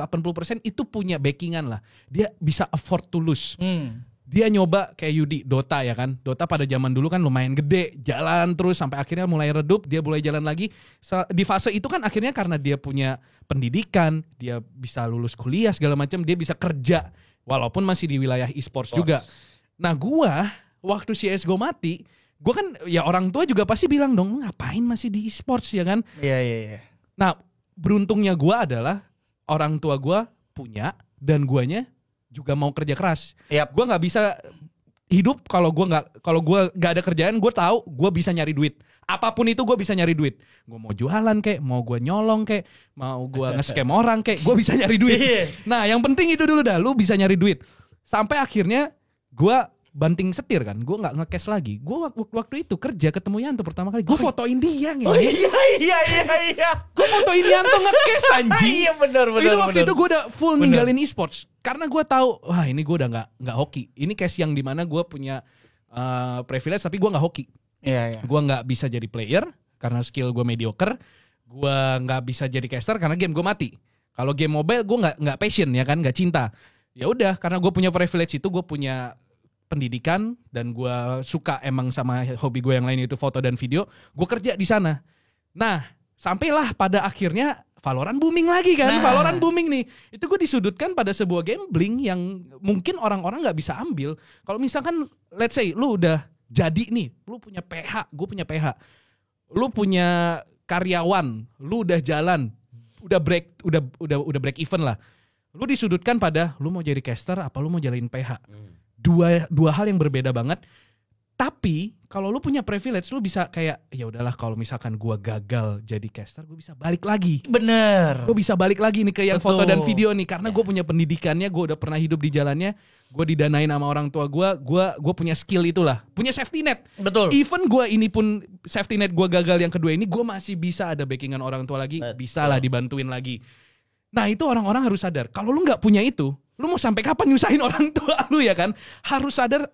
80% itu punya backingan lah. Dia bisa afford to lose. Dia nyoba kayak Yudi, Dota ya kan. Dota pada zaman dulu kan lumayan gede, jalan terus sampai akhirnya mulai redup, dia mulai jalan lagi. Di fase itu kan akhirnya karena dia punya pendidikan, dia bisa lulus kuliah segala macam, dia bisa kerja walaupun masih di wilayah e-sports juga. Nah gua waktu CS:GO mati, gue kan ya orang tua juga pasti bilang dong, ngapain masih di e-sports ya kan? Iya. Nah beruntungnya gue adalah orang tua gue punya dan guanya juga mau kerja keras. Gue nggak bisa hidup kalau gue nggak ada kerjaan. Gue tahu gue bisa nyari duit. Apapun itu gue bisa nyari duit. Gue mau jualan kek, mau gue nyolong kek, mau gue nge-scam orang kek, gue bisa nyari duit. Nah yang penting itu dulu dah, lu bisa nyari duit. Sampai akhirnya gue banting setir kan, gue nggak nge-cash lagi. Gue waktu itu kerja ketemu Yanto pertama kali, gue fotoin dia nih. Oh iya. Gue fotoin Yanto nge-cash anjing. Iya benar. Itu waktu itu gue udah full ninggalin e-sports karena gue tahu, wah ini gue udah nggak hoki. Ini cash yang dimana gue punya privilege tapi gue nggak hoki. Iya. Gue nggak bisa jadi player karena skill gue mediocre. Gue nggak bisa jadi caster karena game gue mati. Kalau game mobile gue nggak passion ya kan, nggak cinta. Ya udah, karena gue punya privilege itu, gue punya pendidikan dan gue suka emang sama hobi gue yang lain itu foto dan video, gue kerja di sana. Nah, sampailah pada akhirnya Valorant booming lagi kan. Valorant booming nih. Itu gue disudutkan pada sebuah gambling yang mungkin orang-orang gak bisa ambil. Kalau misalkan let's say lu udah jadi nih, lu punya PH, gue punya PH. Lu punya karyawan, lu udah jalan, udah break even lah. Lu disudutkan pada lu mau jadi caster apa lu mau jalanin PH. Dua hal yang berbeda banget. Tapi kalau lu punya privilege, lu bisa kayak ya udahlah kalau misalkan gua gagal jadi caster, gua bisa balik lagi. Bener. Gua bisa balik lagi nih ke yang foto dan video nih karena gua punya pendidikannya, gua udah pernah hidup di jalannya, gua didanain sama orang tua gua punya skill itulah, punya safety net. Betul. Even gua ini pun safety net gua gagal yang kedua ini, gua masih bisa ada backingan orang tua lagi, bisa lah dibantuin lagi. Nah itu orang-orang harus sadar. Kalau lu nggak punya itu, lu mau sampai kapan nyusahin orang tua lu ya kan? Harus sadar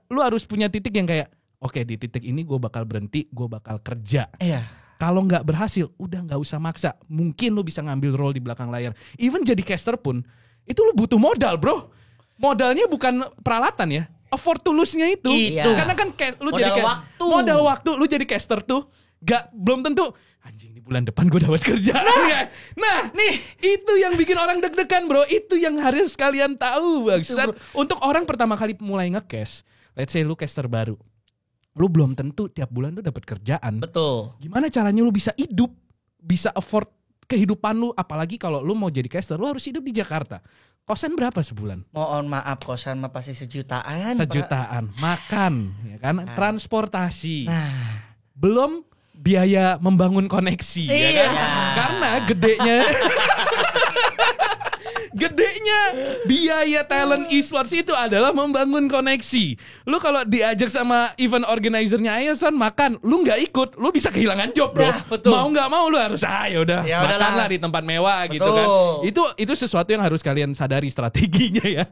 lu harus punya titik yang kayak, oke, di titik ini gue bakal berhenti, gue bakal kerja. Iya. Kalau nggak berhasil, udah nggak usah maksa. Mungkin lu bisa ngambil role di belakang layar. Even jadi caster pun, itu lu butuh modal bro. Modalnya bukan peralatan ya. Afford to lose-nya itu. Karena kan lu modal waktu. Lu jadi caster tuh, belum tentu. Anjing ini bulan depan gue dapat kerjaan. Nah, nih itu yang bikin orang deg-degan bro. Itu yang harus kalian tahu bangsat. Untuk orang pertama kali mulai nge-cash, let's say lu caster baru, lu belum tentu tiap bulan lu dapat kerjaan. Betul. Gimana caranya lu bisa hidup, bisa afford kehidupan lu? Apalagi kalau lu mau jadi caster, lu harus hidup di Jakarta. Kosan berapa sebulan? Mohon maaf, kosan mah pasti sejutaan. Sejutaan. Makan, ya kan? Transportasi. Nah, belum biaya membangun koneksi, ya kan? Karena gedenya biaya talent esports itu adalah membangun koneksi. Lu kalau diajak sama event organizer-nya, ayo Son makan, lu nggak ikut, lu bisa kehilangan job bro. Mau nggak mau lu harus yaudah makanlah di tempat mewah gitu kan. Itu sesuatu yang harus kalian sadari strateginya ya.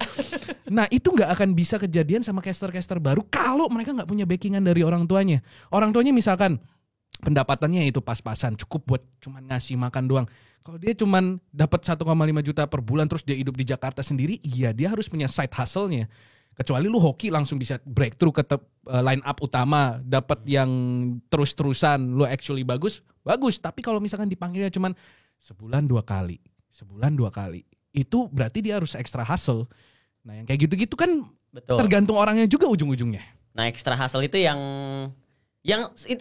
Nah itu nggak akan bisa kejadian sama caster-caster baru kalau mereka nggak punya backingan dari orang tuanya. Orang tuanya misalkan pendapatannya itu pas-pasan, cukup buat cuman ngasih makan doang. Kalau dia cuman dapat 1,5 juta per bulan terus dia hidup di Jakarta sendiri, iya dia harus punya side hustle-nya. Kecuali lu hoki langsung bisa breakthrough ke line up utama, dapat yang terus-terusan, lu actually bagus. Tapi kalau misalkan dipanggilnya cuman sebulan 2 kali, itu berarti dia harus extra hustle. Nah yang kayak gitu-gitu kan tergantung orangnya juga ujung-ujungnya. Nah extra hustle itu yang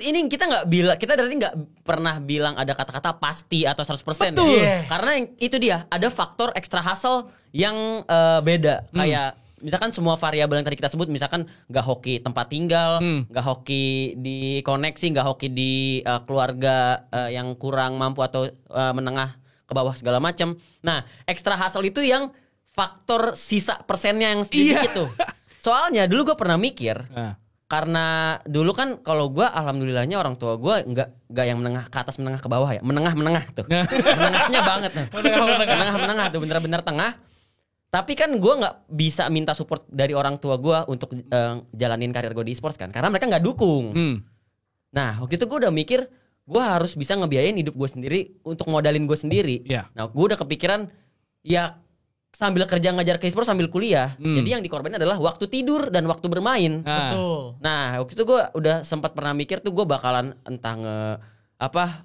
ini kita nggak bilang, kita berarti nggak pernah bilang ada kata-kata pasti atau 100%. Betul. Ya. Karena itu dia ada faktor extra hustle yang beda. Kayak misalkan semua variabel yang tadi kita sebut, misalkan nggak hoki tempat tinggal, nggak hoki di koneksi, nggak hoki di keluarga yang kurang mampu atau menengah ke bawah segala macam. Nah extra hustle itu yang faktor sisa persennya yang sedikit tuh. Soalnya dulu gue pernah mikir. Karena dulu kan kalau gue alhamdulillahnya orang tua gue nggak yang menengah ke atas, menengah ke bawah ya, menengah tuh. Menengahnya banget tuh. menengah tuh bener-bener tengah. Tapi kan gue nggak bisa minta support dari orang tua gue untuk jalanin karir gue di e-sports kan, karena mereka nggak dukung. Nah waktu itu gue udah mikir gue harus bisa ngebiayain hidup gue sendiri untuk modalin gue sendiri. Nah gue udah kepikiran ya sambil kerja ngajar ke e-sport sambil kuliah. Jadi yang dikorbanin adalah waktu tidur dan waktu bermain. betul. Nah, waktu itu gue udah sempat pernah mikir tuh gue bakalan entah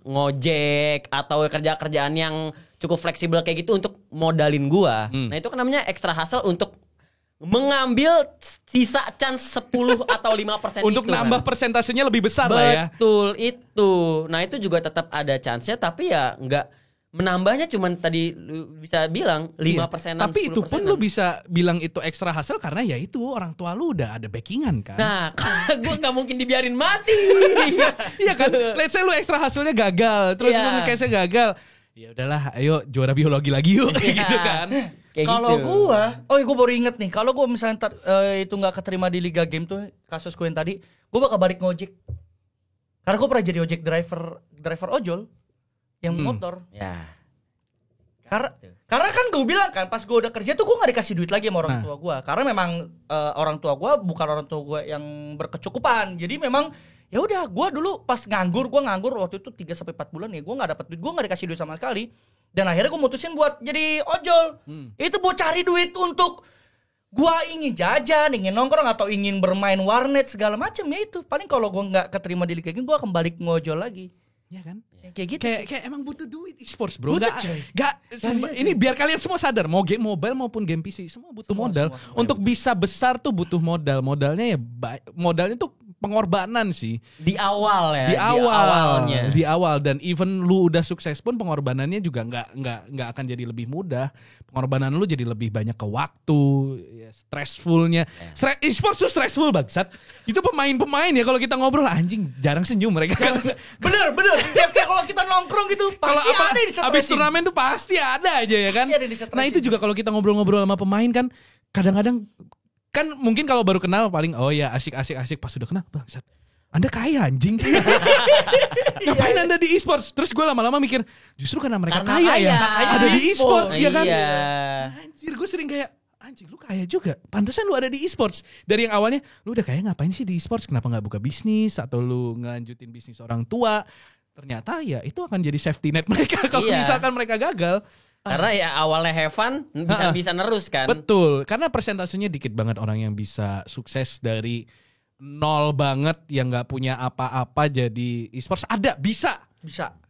ngojek atau kerjaan yang cukup fleksibel kayak gitu untuk modalin gue. Nah, itu kan namanya extra hustle untuk mengambil sisa chance 10 atau 5% untuk itu. nambah persentasenya lebih besar lah ya. Betul itu. Nah, itu juga tetap ada chance-nya tapi ya enggak menambahnya cuman tadi lu bisa bilang 5%-an, tapi 10%-an. itu pun lu bisa bilang itu extra hasil karena ya itu orang tua lu udah ada backingan kan. Nah, gue nggak mungkin dibiarin mati. Iya kan? Let's say lu extra hasilnya gagal, terus lu nge-case-nya gagal. Ya udahlah, ayo juara biologi lagi yuk gitu kan. Kalau gue baru inget nih, kalau gue misalnya itu nggak keterima di Liga Game tuh kasus gue yang tadi, gue bakal balik ngojek. Karena gue pernah jadi ojek driver ojol. Yang motor. Ya. Karena kan gue bilang kan pas gue udah kerja tuh gue gak dikasih duit lagi sama orang tua gue. Karena memang orang tua gue bukan orang tua gue yang berkecukupan. Jadi memang ya udah gue dulu pas nganggur waktu itu 3-4 bulan ya gue gak dapet duit, gue gak dikasih duit sama sekali. Dan akhirnya gue mutusin buat jadi ojol. Itu buat cari duit untuk gue ingin jajan, ingin nongkrong atau ingin bermain warnet segala macam ya itu. Paling kalau gue gak keterima di Liga Game gue akan balik ngojol lagi. Ya kan? Kayak gitu. Kayak emang butuh duit e-sports, bro. Butuh, Enggak, ini biar kalian semua sadar, mau game mobile maupun game PC semua butuh modal. semua Untuk bisa besar tuh butuh modal. Modalnya ya modalnya tuh pengorbanan sih. Di awal ya. Di awal dan even lu udah sukses pun pengorbanannya juga nggak akan jadi lebih mudah. Pengorbanan lu jadi lebih banyak ke waktu, ya, stressfulnya. E-sports tuh stressful bangsat. Itu pemain-pemain ya kalau kita ngobrol anjing jarang senyum mereka. Bener. Kayak kalau kita nongkrong gitu pasti ada di stresin. Habis turnamen tuh pasti ada aja ya kan. Pasti ada di stresin. Nah itu juga kalau kita ngobrol-ngobrol sama pemain kan kadang-kadang kan mungkin kalau baru kenal paling oh ya asik pas sudah kenal bangsat. Anda kaya anjing. Ngapain Anda di e-sports? Terus gue lama-lama mikir justru karena mereka kaya ya. Ada di e-sports ya kan. Anjir gue sering kayak anjing lu kaya juga. Pantesan lu ada di e-sports. Dari yang awalnya lu udah kaya ngapain sih di e-sports? Kenapa gak buka bisnis? Atau lu ngelanjutin bisnis orang tua? Ternyata ya itu akan jadi safety net mereka kalau misalkan mereka gagal. Karena ya awalnya have fun bisa nerus kan. Betul. Karena persentasenya dikit banget orang yang bisa sukses dari nol banget yang nggak punya apa-apa jadi e-sports. Ada bisa.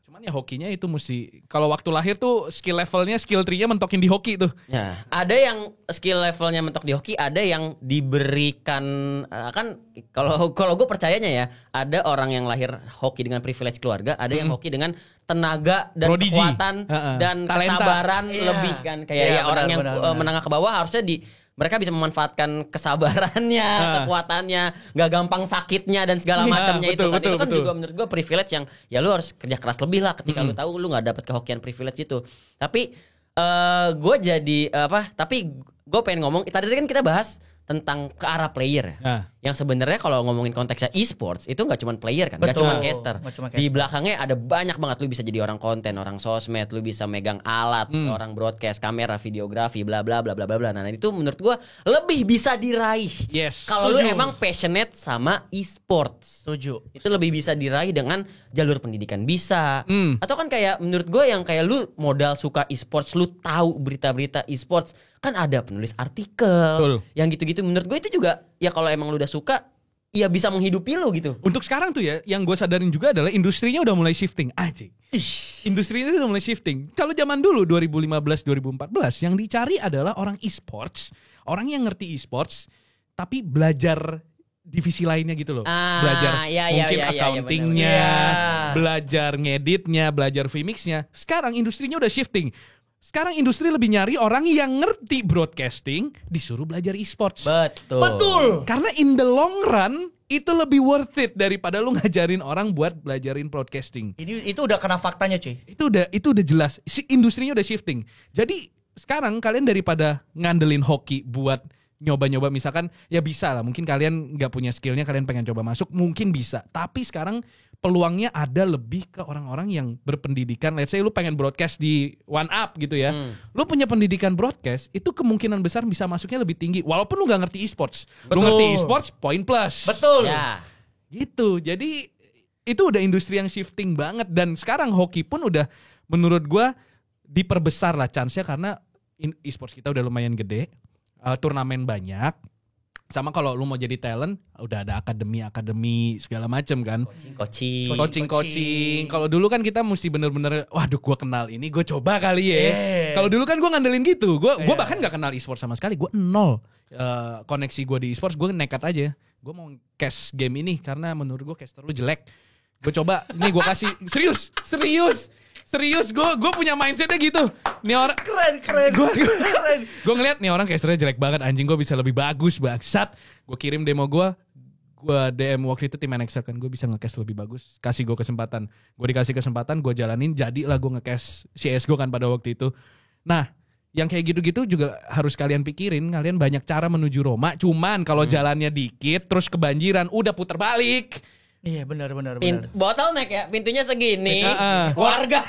Cuman ya hokinya itu mesti kalau waktu lahir tuh skill levelnya skill tree-nya mentokin di hoki tuh. Ya, ada yang skill levelnya mentok di hoki, ada yang diberikan kan kalau gue percayanya ya, ada orang yang lahir hoki dengan privilege keluarga, ada yang hoki dengan tenaga dan Prodigy. kekuatan dan Talenta. kesabaran lebih kan kayak orang yang menengah ke bawah harusnya mereka bisa memanfaatkan kesabarannya, kekuatannya, gak gampang sakitnya dan segala macamnya itu kan. Itu kan juga menurut gue privilege yang ya lu harus kerja keras lebih lah ketika lu tahu lu gak dapet kehokian privilege itu. Tapi gue jadi tapi gue pengen ngomong tadi kan kita bahas tentang ke arah player ya. Yang sebenarnya kalau ngomongin konteksnya e-sports itu nggak cuma player kan, nggak cuma caster. Di belakangnya ada banyak banget, lu bisa jadi orang konten, orang sosmed, lu bisa megang alat, orang broadcast, kamera, videografi, bla bla bla bla bla. Nah itu menurut gua lebih bisa diraih. Yes. Kalau lu emang passionate sama e-sports. Setuju. Itu lebih bisa diraih dengan jalur pendidikan bisa. Atau kan kayak menurut gua yang kayak lu modal suka e-sports, lu tahu berita-berita e-sports, kan ada penulis artikel. Betul. Yang gitu-gitu menurut gue itu juga ya kalau emang lu udah suka ya bisa menghidupi lu gitu. Untuk sekarang tuh ya yang gue sadarin juga adalah industrinya udah mulai shifting aja. Industrinya udah mulai shifting. Kalau zaman dulu 2015-2014 yang dicari adalah orang e-sports, orang yang ngerti e-sports tapi belajar divisi lainnya gitu loh. Belajar mungkin accountingnya, belajar ngeditnya, belajar vmixnya. Sekarang industrinya udah shifting. Sekarang industri lebih nyari orang yang ngerti broadcasting disuruh belajar e-sports. Betul. Karena in the long run itu lebih worth it daripada lu ngajarin orang buat belajarin broadcasting. Itu udah kena faktanya, cuy. Itu udah jelas. Si industrinya udah shifting. Jadi sekarang kalian daripada ngandelin hoki buat nyoba-nyoba misalkan ya bisa lah. Mungkin kalian nggak punya skillnya, kalian pengen coba masuk, mungkin bisa. Tapi sekarang peluangnya ada lebih ke orang-orang yang berpendidikan. Let's say lu pengen broadcast di One Up gitu ya. Lu punya pendidikan broadcast, itu kemungkinan besar bisa masuknya lebih tinggi. Walaupun lu gak ngerti e-sports. Lu ngerti e-sports, point plus. Betul. Ya. Gitu. Jadi itu udah industri yang shifting banget. Dan sekarang hoki pun udah menurut gua diperbesar lah chance-nya karena e-sports kita udah lumayan gede. Turnamen banyak. Sama kalau lu mau jadi talent, udah ada akademi segala macem kan. Coaching. Kalau dulu kan kita mesti bener-bener, waduh gue kenal ini, gue coba kali ya. Kalau dulu kan gue ngandelin gitu. Gue bahkan gak kenal e-sport sama sekali. Gue nol koneksi gue di e-sport. Gue nekat aja. Gue mau cast game ini karena menurut gue caster lu jelek. Gue coba, nih gue kasih, serius, gue punya mindsetnya gitu. Nih orang Keren. Gue ngeliat nih orang casternya jelek banget, anjing gue bisa lebih bagus bangsat. Gue kirim demo gue DM waktu itu tim NXL kan, gue bisa nge-cast lebih bagus. Kasih gue kesempatan, gue dikasih kesempatan, gue jalanin, jadilah gue nge-cast CSGO kan pada waktu itu. Nah, yang kayak gitu-gitu juga harus kalian pikirin. Kalian banyak cara menuju Roma, cuman kalau jalannya dikit terus kebanjiran, udah puter balik. Iya benar. Bottleneck ya, pintunya segini. Warga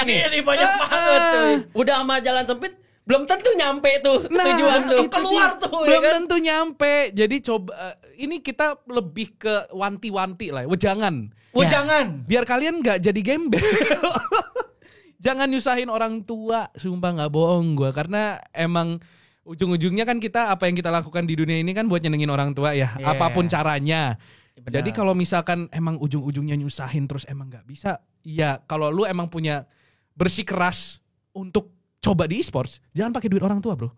nih. Ini banyak banget, cuy. Udah sama jalan sempit, belum tentu nyampe tuh tujuan tuh. Keluar tuh. Belum ya kan? tentu nyampe. Jadi coba ini kita lebih ke wanti-wanti lah. Jangan. Jangan. Biar kalian nggak jadi gembel. Jangan nyusahin orang tua. Sumpah nggak bohong gue. Karena emang ujung-ujungnya kan kita apa yang kita lakukan di dunia ini kan buat nyenengin orang tua ya. Apapun caranya. Benar. Jadi kalau misalkan emang ujung-ujungnya nyusahin terus emang nggak bisa, ya kalau lu emang punya bersikeras untuk coba di e-sports, jangan pakai duit orang tua, bro.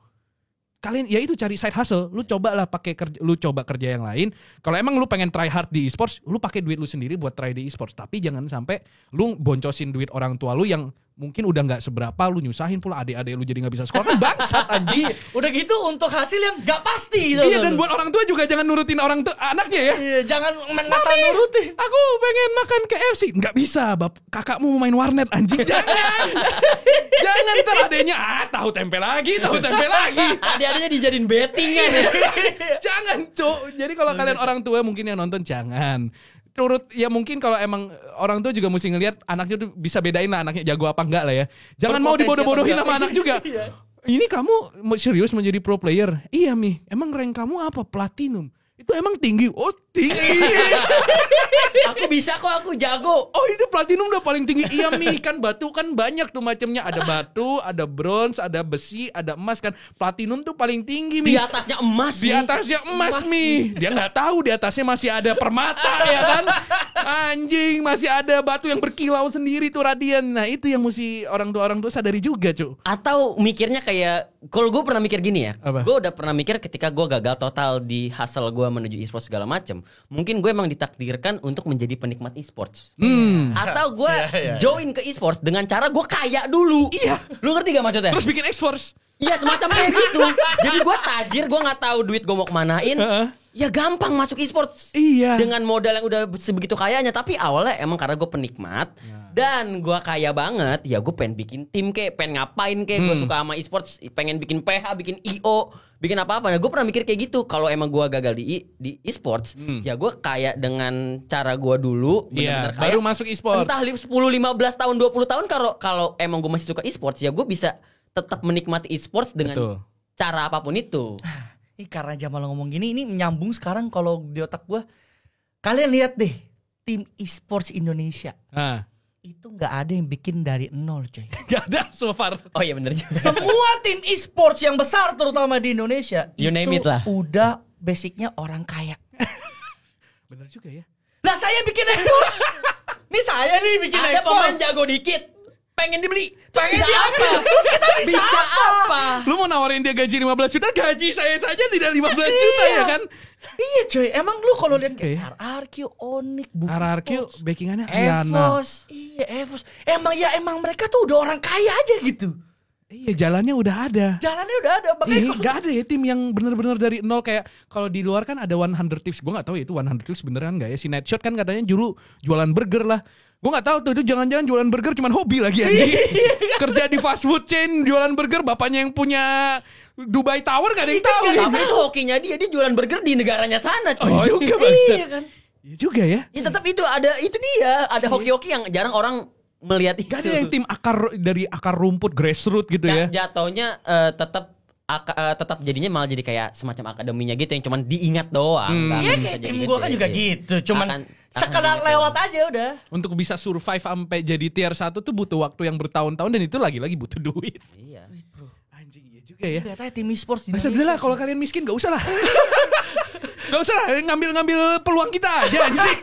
Kalian ya itu cari side hustle, lu cobalah lu coba kerja yang lain. Kalau emang lu pengen try hard di e-sports, lu pakai duit lu sendiri buat try di e-sports. Tapi jangan sampai lu boncosin duit orang tua lu yang mungkin udah nggak seberapa, lu nyusahin pula adik-adik lu jadi nggak bisa sekolah, kan bangsat anjing. Udah gitu untuk hasil yang nggak pasti gitu. Iya, dan buat orang tua juga jangan nurutin orang tua anaknya ya. Iya, jangan ngasal nurutin. Aku pengen makan KFC, nggak bisa, kakakmu mau main warnet anjing, jangan. Jangan ntar adeknya tahu tempe lagi. Adik-adiknya dijadiin bettingan ya. Jangan, Cuk. Jadi kalau kalian orang tua mungkin yang nonton jangan. Ya mungkin kalau emang orang tua juga mesti ngelihat anaknya tuh bisa bedain lah anaknya jago apa enggak lah ya. Jangan mau dibodoh-bodohin sama anak juga. Ini kamu serius menjadi pro player? Iya, Mi. Emang rank kamu apa? Platinum. Itu emang tinggi? Oh, tinggi. Aku bisa kok, aku jago. Oh, itu platinum udah paling tinggi. Iya, Mi. Kan batu kan banyak tuh macamnya. Ada batu, ada bronze, ada besi, ada emas kan. Platinum tuh paling tinggi, Mi. Di atasnya emas. Di atasnya emas, Mi. Dia nggak tahu di atasnya masih ada permata ya kan. Anjing, masih ada batu yang berkilau sendiri tuh radian. Nah, itu yang mesti orang tua sadari juga, Cuk. Atau mikirnya kayak, kalau gue pernah mikir gini ya. Apa? Gue udah pernah mikir ketika gue gagal total di hustle gue menuju e-sports segala macem. Mungkin gue emang ditakdirkan untuk menjadi penikmat e-sports. Atau gue join ke e-sports dengan cara gue kaya dulu. Iya. Lu ngerti gak maksudnya? Terus bikin X-Force. Iya, semacam kayak gitu. Jadi gue tajir, gue gak tahu duit gue mau kemanain. Ya gampang masuk e-sports. Iya. Dengan modal yang udah sebegitu kayanya. Tapi awalnya emang karena gue penikmat. Dan gue kaya banget. Ya gue pengen bikin tim kek, pengen ngapain kek. Gue suka sama e-sports, pengen bikin PH, bikin IO, bikin apa-apa. Nah gue pernah mikir kayak gitu. Kalau emang gue gagal di e-sports, ya gue kaya dengan cara gue dulu. Iya, kaya. baru masuk e-sports. Entah 10, 15 tahun, 20 tahun. Kalau emang gue masih suka e-sports, ya gue bisa tetap menikmati e-sports dengan cara apapun itu. Ini karena Jamal ngomong gini, ini menyambung sekarang kalau di otak gue. Kalian lihat deh, tim e-sports Indonesia. Itu nggak ada yang bikin dari nol, coy. Gak ada so far. Oh iya bener juga. Semua tim e-sports yang besar terutama di Indonesia You itu name it lah. udah basicnya orang kaya. Bener juga ya. Lah saya bikin e-sports. Nih saya nih bikin Ada pemain e-sports. jago dikit, pengen dibeli. Pengen bisa diambil. apa? Terus kita bisa apa? Lu mau nawarin dia gaji 15 juta, gaji saya saja tidak 15 juta ya kan? Iya coy, emang lu kalau lihat Oke. kayak RRQ, Onyx, Bukit RRQ Sports, backingannya Ayana. Evos. Iya, Evos. Emang mereka tuh udah orang kaya aja gitu. Iya, jalannya udah ada. Jalannya udah ada. Makanya Iya, gak ada ya tim yang bener-bener dari nol. Kayak kalau di luar kan ada 100 Thieves. Gue gak tahu ya itu 100 Thieves beneran gak ya. Si Nightshot kan katanya dulu jualan burger lah. Gue gak tahu tuh itu jangan-jangan jualan burger cuman hobi lagi anjing. Kerja di fast food chain jualan burger, bapaknya yang punya Dubai Tower gak ada yang tahu. Tapi itu hokinya dia jualan burger di negaranya sana, cuy. Oh juga bangsa. iya kan. Iya juga ya. Ya tetap itu dia, ada hoki-hoki yang jarang orang melihat itu. Gak ada yang tim dari akar rumput grassroots gitu ya. Jatuhnya tetap jadinya malah jadi kayak semacam akademinya gitu yang cuman diingat doang. Iya kayak tim gue kan juga gitu. Cuman sekedar lewat aja udah. Untuk bisa survive sampai jadi tier 1 tuh butuh waktu yang bertahun-tahun dan itu lagi-lagi butuh duit. Iya. Anjing iya juga ya. Lihat aja tim e-sports di Masa Indonesia. udah lah kalau kalian miskin gak usah lah. Gak usah lah ngambil peluang kita aja sih.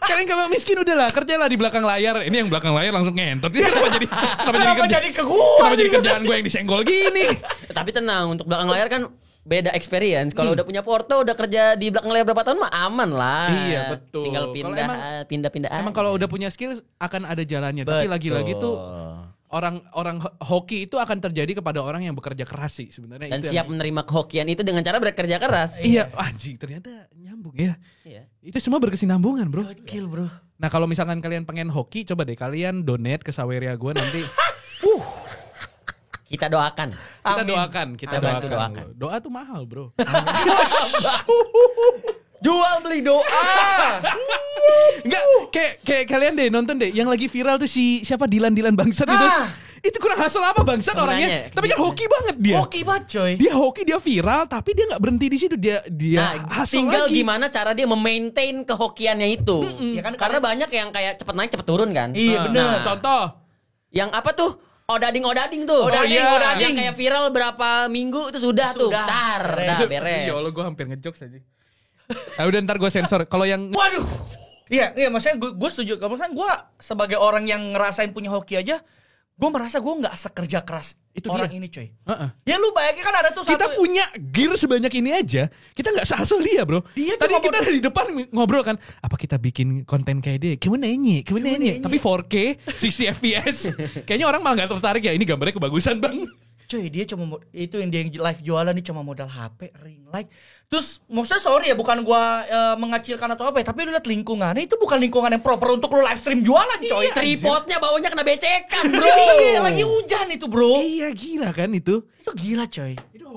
Kalian kalau miskin udah lah kerjalah di belakang layar. Ini yang belakang layar langsung ngentot. Ini kenapa jadi ke gua? Kenapa jadi kerjaan gue yang disenggol gini? Tapi tenang, untuk belakang layar kan beda experience. Kalau udah punya Porto, udah kerja di belakang layar berapa tahun mah aman lah. Iya, betul. Tinggal pindah-pindah. Emang kalau udah punya skill akan ada jalannya. Tapi lagi-lagi tuh orang hoki itu akan terjadi kepada orang yang bekerja keras sih sebenarnya. Dan itu siap menerima kehokian itu dengan cara bekerja keras. Iya, anjing ternyata nyambung ya. Iya. Itu semua berkesinambungan, bro. Kill bro. Nah, kalau misalkan kalian pengen hoki, coba deh kalian donate ke Saweria gue nanti. Kita doakan. Kita Amin. doakan, kita Amin. doakan. Doakan. Doa tuh mahal, bro. Jual beli doa. Enggak, kayak kalian deh nonton deh yang lagi viral tuh siapa Dilan bangsat itu. Itu kurang hasil apa bangsat Sebenarnya, orangnya. Tapi kan hoki banget dia. Hoki banget coy. Dia hoki, dia viral, tapi dia nggak berhenti di situ. Dia hasil tinggal lagi. gimana cara dia memaintain kehokiannya itu. Ya kan, Karena banyak yang kayak cepet naik cepet turun kan. Iya, bener. Contoh. Yang apa tuh? Odading tuh. Odading, iya. odading. Yang kayak viral berapa minggu itu sudah tuh. Sudah. Tar, Beres. dah beres. Ya Allah, gue hampir ngejokes aja. Udah ntar gue sensor. Kalau yang Waduh. Iya, maksudnya gue setuju. Kalau misalnya gue sebagai orang yang ngerasain punya hoki aja, gue merasa gue nggak sekerja keras itu orang dia. ini, coy. Ya lu bayangin kan ada tuh kita satu. punya gear sebanyak ini aja, kita nggak sehasil dia, bro. Dia Tadi cuma kita di depan ngobrol kan, apa kita bikin konten kayak dia? Gimana ini? Tapi 4K, 60 fps. Kayaknya orang malah nggak tertarik ya. Ini gambarnya kebagusan bang. Coy, dia cuma itu yang dia live jualan nih cuma modal HP, ring light. Terus maksudnya sorry ya, bukan gua mengacilkan atau apa ya, tapi lu lihat lingkungannya itu bukan lingkungan yang proper untuk lu live stream jualan, coy. Tripodnya baunya kena becekan, bro. Iya, lagi hujan itu, bro. Iya gila kan itu. Itu gila, coy. Itu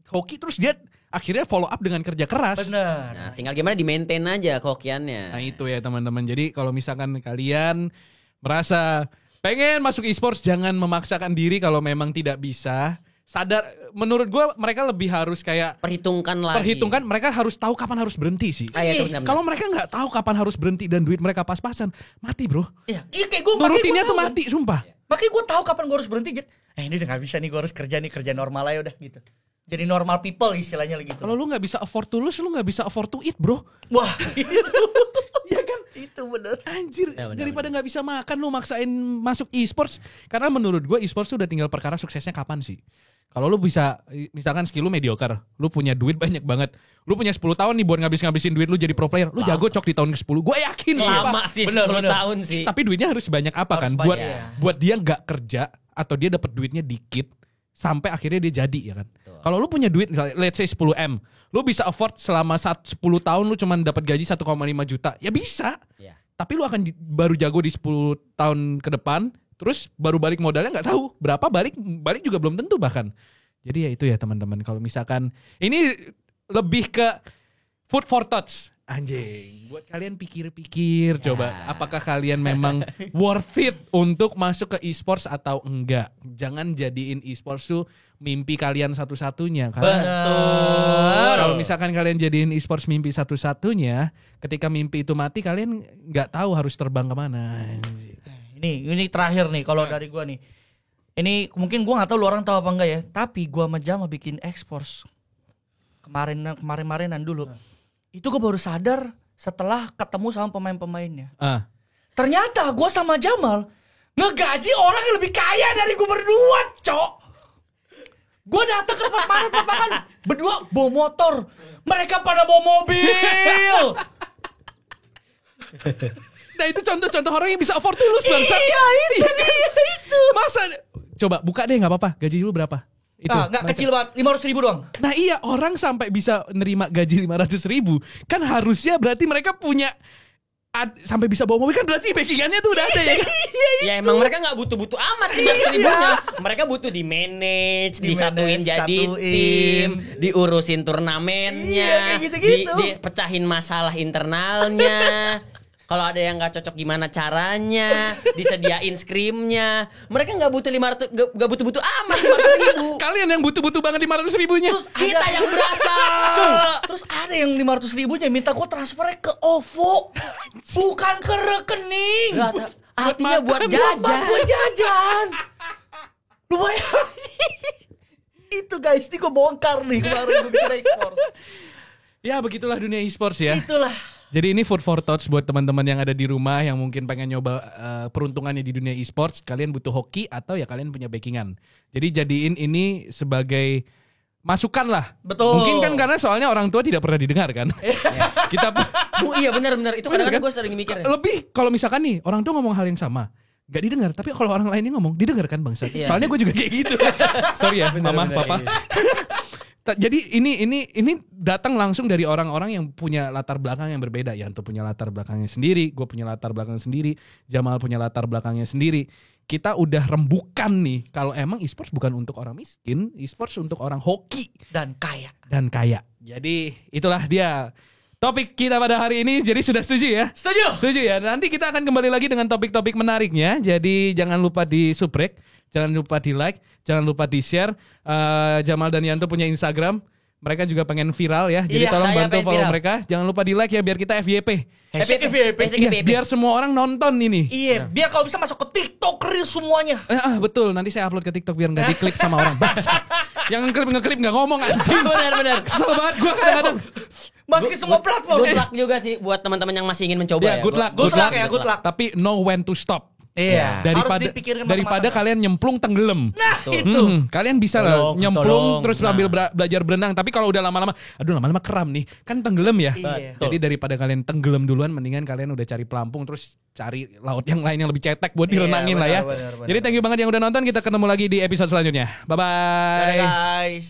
hoki terus dia akhirnya follow up dengan kerja keras. Bener. Nah, tinggal gimana di maintain aja kokiannya. Nah itu ya teman-teman. Jadi kalau misalkan kalian merasa pengen masuk e-sports, jangan memaksakan diri kalau memang tidak bisa. Sadar, menurut gue mereka lebih harus kayak Perhitungkan, mereka harus tahu kapan harus berhenti sih. Iya, benar-benar. Kalau mereka nggak tahu kapan harus berhenti dan duit mereka pas-pasan, mati bro. Iya, kayak gue Nurutinnya tuh mati, sumpah. Makanya gue tahu kapan gue harus berhenti. Ini udah gak bisa nih, gue harus kerja normal aja udah gitu. Jadi normal people istilahnya gitu. Kalau lu nggak bisa afford to lose, lu nggak bisa afford to eat bro. Wah, itu. Iya kan? Itu bener. Anjir, Ya, benar, daripada nggak bisa makan lu maksain masuk e-sports. Karena menurut gue e-sports tuh udah tinggal perkara suksesnya kapan sih. Kalau lu bisa, misalkan skill lu mediocre, lu punya duit banyak banget, lu punya 10 tahun nih buat ngabisin duit lu jadi pro player, lu jago cok di tahun ke-10. Gue yakin sih. Lama sih, 10 tahun sih. Tapi duitnya harus sebanyak apa Harus kan? banyak. Buat dia nggak kerja atau dia dapat duitnya dikit sampai akhirnya dia jadi ya kan. Kalau lu punya duit misalnya let's say 10M, lu bisa afford selama 10 tahun lu cuman dapat gaji 1,5 juta. Ya bisa. Iya. Tapi lu akan baru jago di 10 tahun ke depan, terus baru balik modalnya nggak tahu berapa, balik juga belum tentu bahkan. Jadi ya itu ya teman-teman, kalau misalkan ini lebih ke food for thoughts. Anjing, buat kalian pikir-pikir coba apakah kalian memang worth it untuk masuk ke e-sports atau enggak. Jangan jadiin e-sports tuh mimpi kalian satu-satunya. Betul. Kalau misalkan kalian jadiin e-sports mimpi satu-satunya, ketika mimpi itu mati kalian nggak tahu harus terbang kemana. Anjing. Ini terakhir nih kalau dari gua nih. Ini mungkin gua nggak tahu lu orang tahu apa enggak ya, tapi gua sama Jamal bikin ekspos kemarin-marinan dulu. Itu gue baru sadar setelah ketemu sama pemain-pemainnya. Ternyata gue sama Jamal ngegaji orang yang lebih kaya dari gue berdua, cok. Gue datang ke tempat makan berdua bawa motor, mereka pada bawa mobil. Nah itu contoh-contoh orang yang bisa afford to lose bangsa. Iya itu. Masa coba buka deh nggak apa-apa. Gaji lu berapa? Itu nggak kecil banget, 500.000 doang. Nah iya, orang sampai bisa nerima gaji 500.000 kan harusnya berarti mereka punya sampai bisa bawa mobil, kan berarti backingannya tuh udah ada ya kan? Ya emang mereka nggak butuh-butuh amat 500.000-nya. Mereka butuh di manage, disatuin jadi tim, diurusin turnamennya, kayak gitu-gitu. dipecahin masalah internalnya. Kalau ada yang nggak cocok gimana caranya, disediain skrimnya. Mereka nggak butuh 500, nggak butuh-butuh amat 500.000. Kalian yang butuh-butuh banget 500.000-nya. Kita yang berasa. Terus ada yang 500.000-nya minta gue transfernya ke OVO, bukan ke rekening. Artinya buat jajan. Buat jajan. Lu bayangin. Itu guys, ini gue bongkar nih kemarin gue bikin e-sports. Ya begitulah dunia e-sports ya. Itulah. Jadi ini food for thoughts buat teman-teman yang ada di rumah yang mungkin pengen nyoba peruntungannya di dunia e-sports. Kalian butuh hoki atau ya kalian punya backingan. Jadi jadiin ini sebagai masukan lah. Betul. Mungkin kan karena soalnya orang tua tidak pernah didengar kan. Kita Iya benar-benar itu kadang-kadang gue sering mikir. Lebih kalau misalkan nih orang tua ngomong hal yang sama, gak didengar. Tapi kalau orang lain ngomong didengar kan bangsa. Soalnya gue juga kayak gitu. Sorry ya mama, papa. Jadi ini datang langsung dari orang-orang yang punya latar belakang yang berbeda. Yanto punya latar belakangnya sendiri, gue punya latar belakang sendiri, Jamal punya latar belakangnya sendiri. Kita udah rembukan nih kalau emang e-sports bukan untuk orang miskin, e-sports untuk orang hoki dan kaya. Jadi itulah dia topik kita pada hari ini. Jadi sudah setuju ya? Setuju ya. Nanti kita akan kembali lagi dengan topik-topik menariknya. Jadi jangan lupa di subrek, jangan lupa di like, jangan lupa di share. Jamal dan Yanto punya Instagram. Mereka juga pengen viral ya. Jadi tolong bantu follow mereka. Jangan lupa di like ya biar kita FYP. FYP. Biar semua orang nonton ini. Iya, biar kalau bisa masuk ke TikTok Reels semuanya. Betul, nanti saya upload ke TikTok biar nggak diklik sama orang. Bangsat. Yang ngeklip nggak ngomong anjing. Benar. Kesel banget gue kadang-kadang. Masih semua platform. Good luck juga sih buat teman-teman yang masih ingin mencoba ya. Good luck. Tapi know when to stop. Iya. Daripada harus dipikirkan daripada kalian nyemplung tenggelam. Nah, itu. Kalian bisa lah nyemplung terus sambil belajar berenang. Tapi kalau udah lama-lama keram nih, kan tenggelam ya. Iya. Jadi daripada kalian tenggelam duluan, mendingan kalian udah cari pelampung terus cari laut yang lain yang lebih cetek buat direnangin lah ya. Benar. Jadi thank you banget yang udah nonton. Kita ketemu lagi di episode selanjutnya. Bye bye. Dadah guys.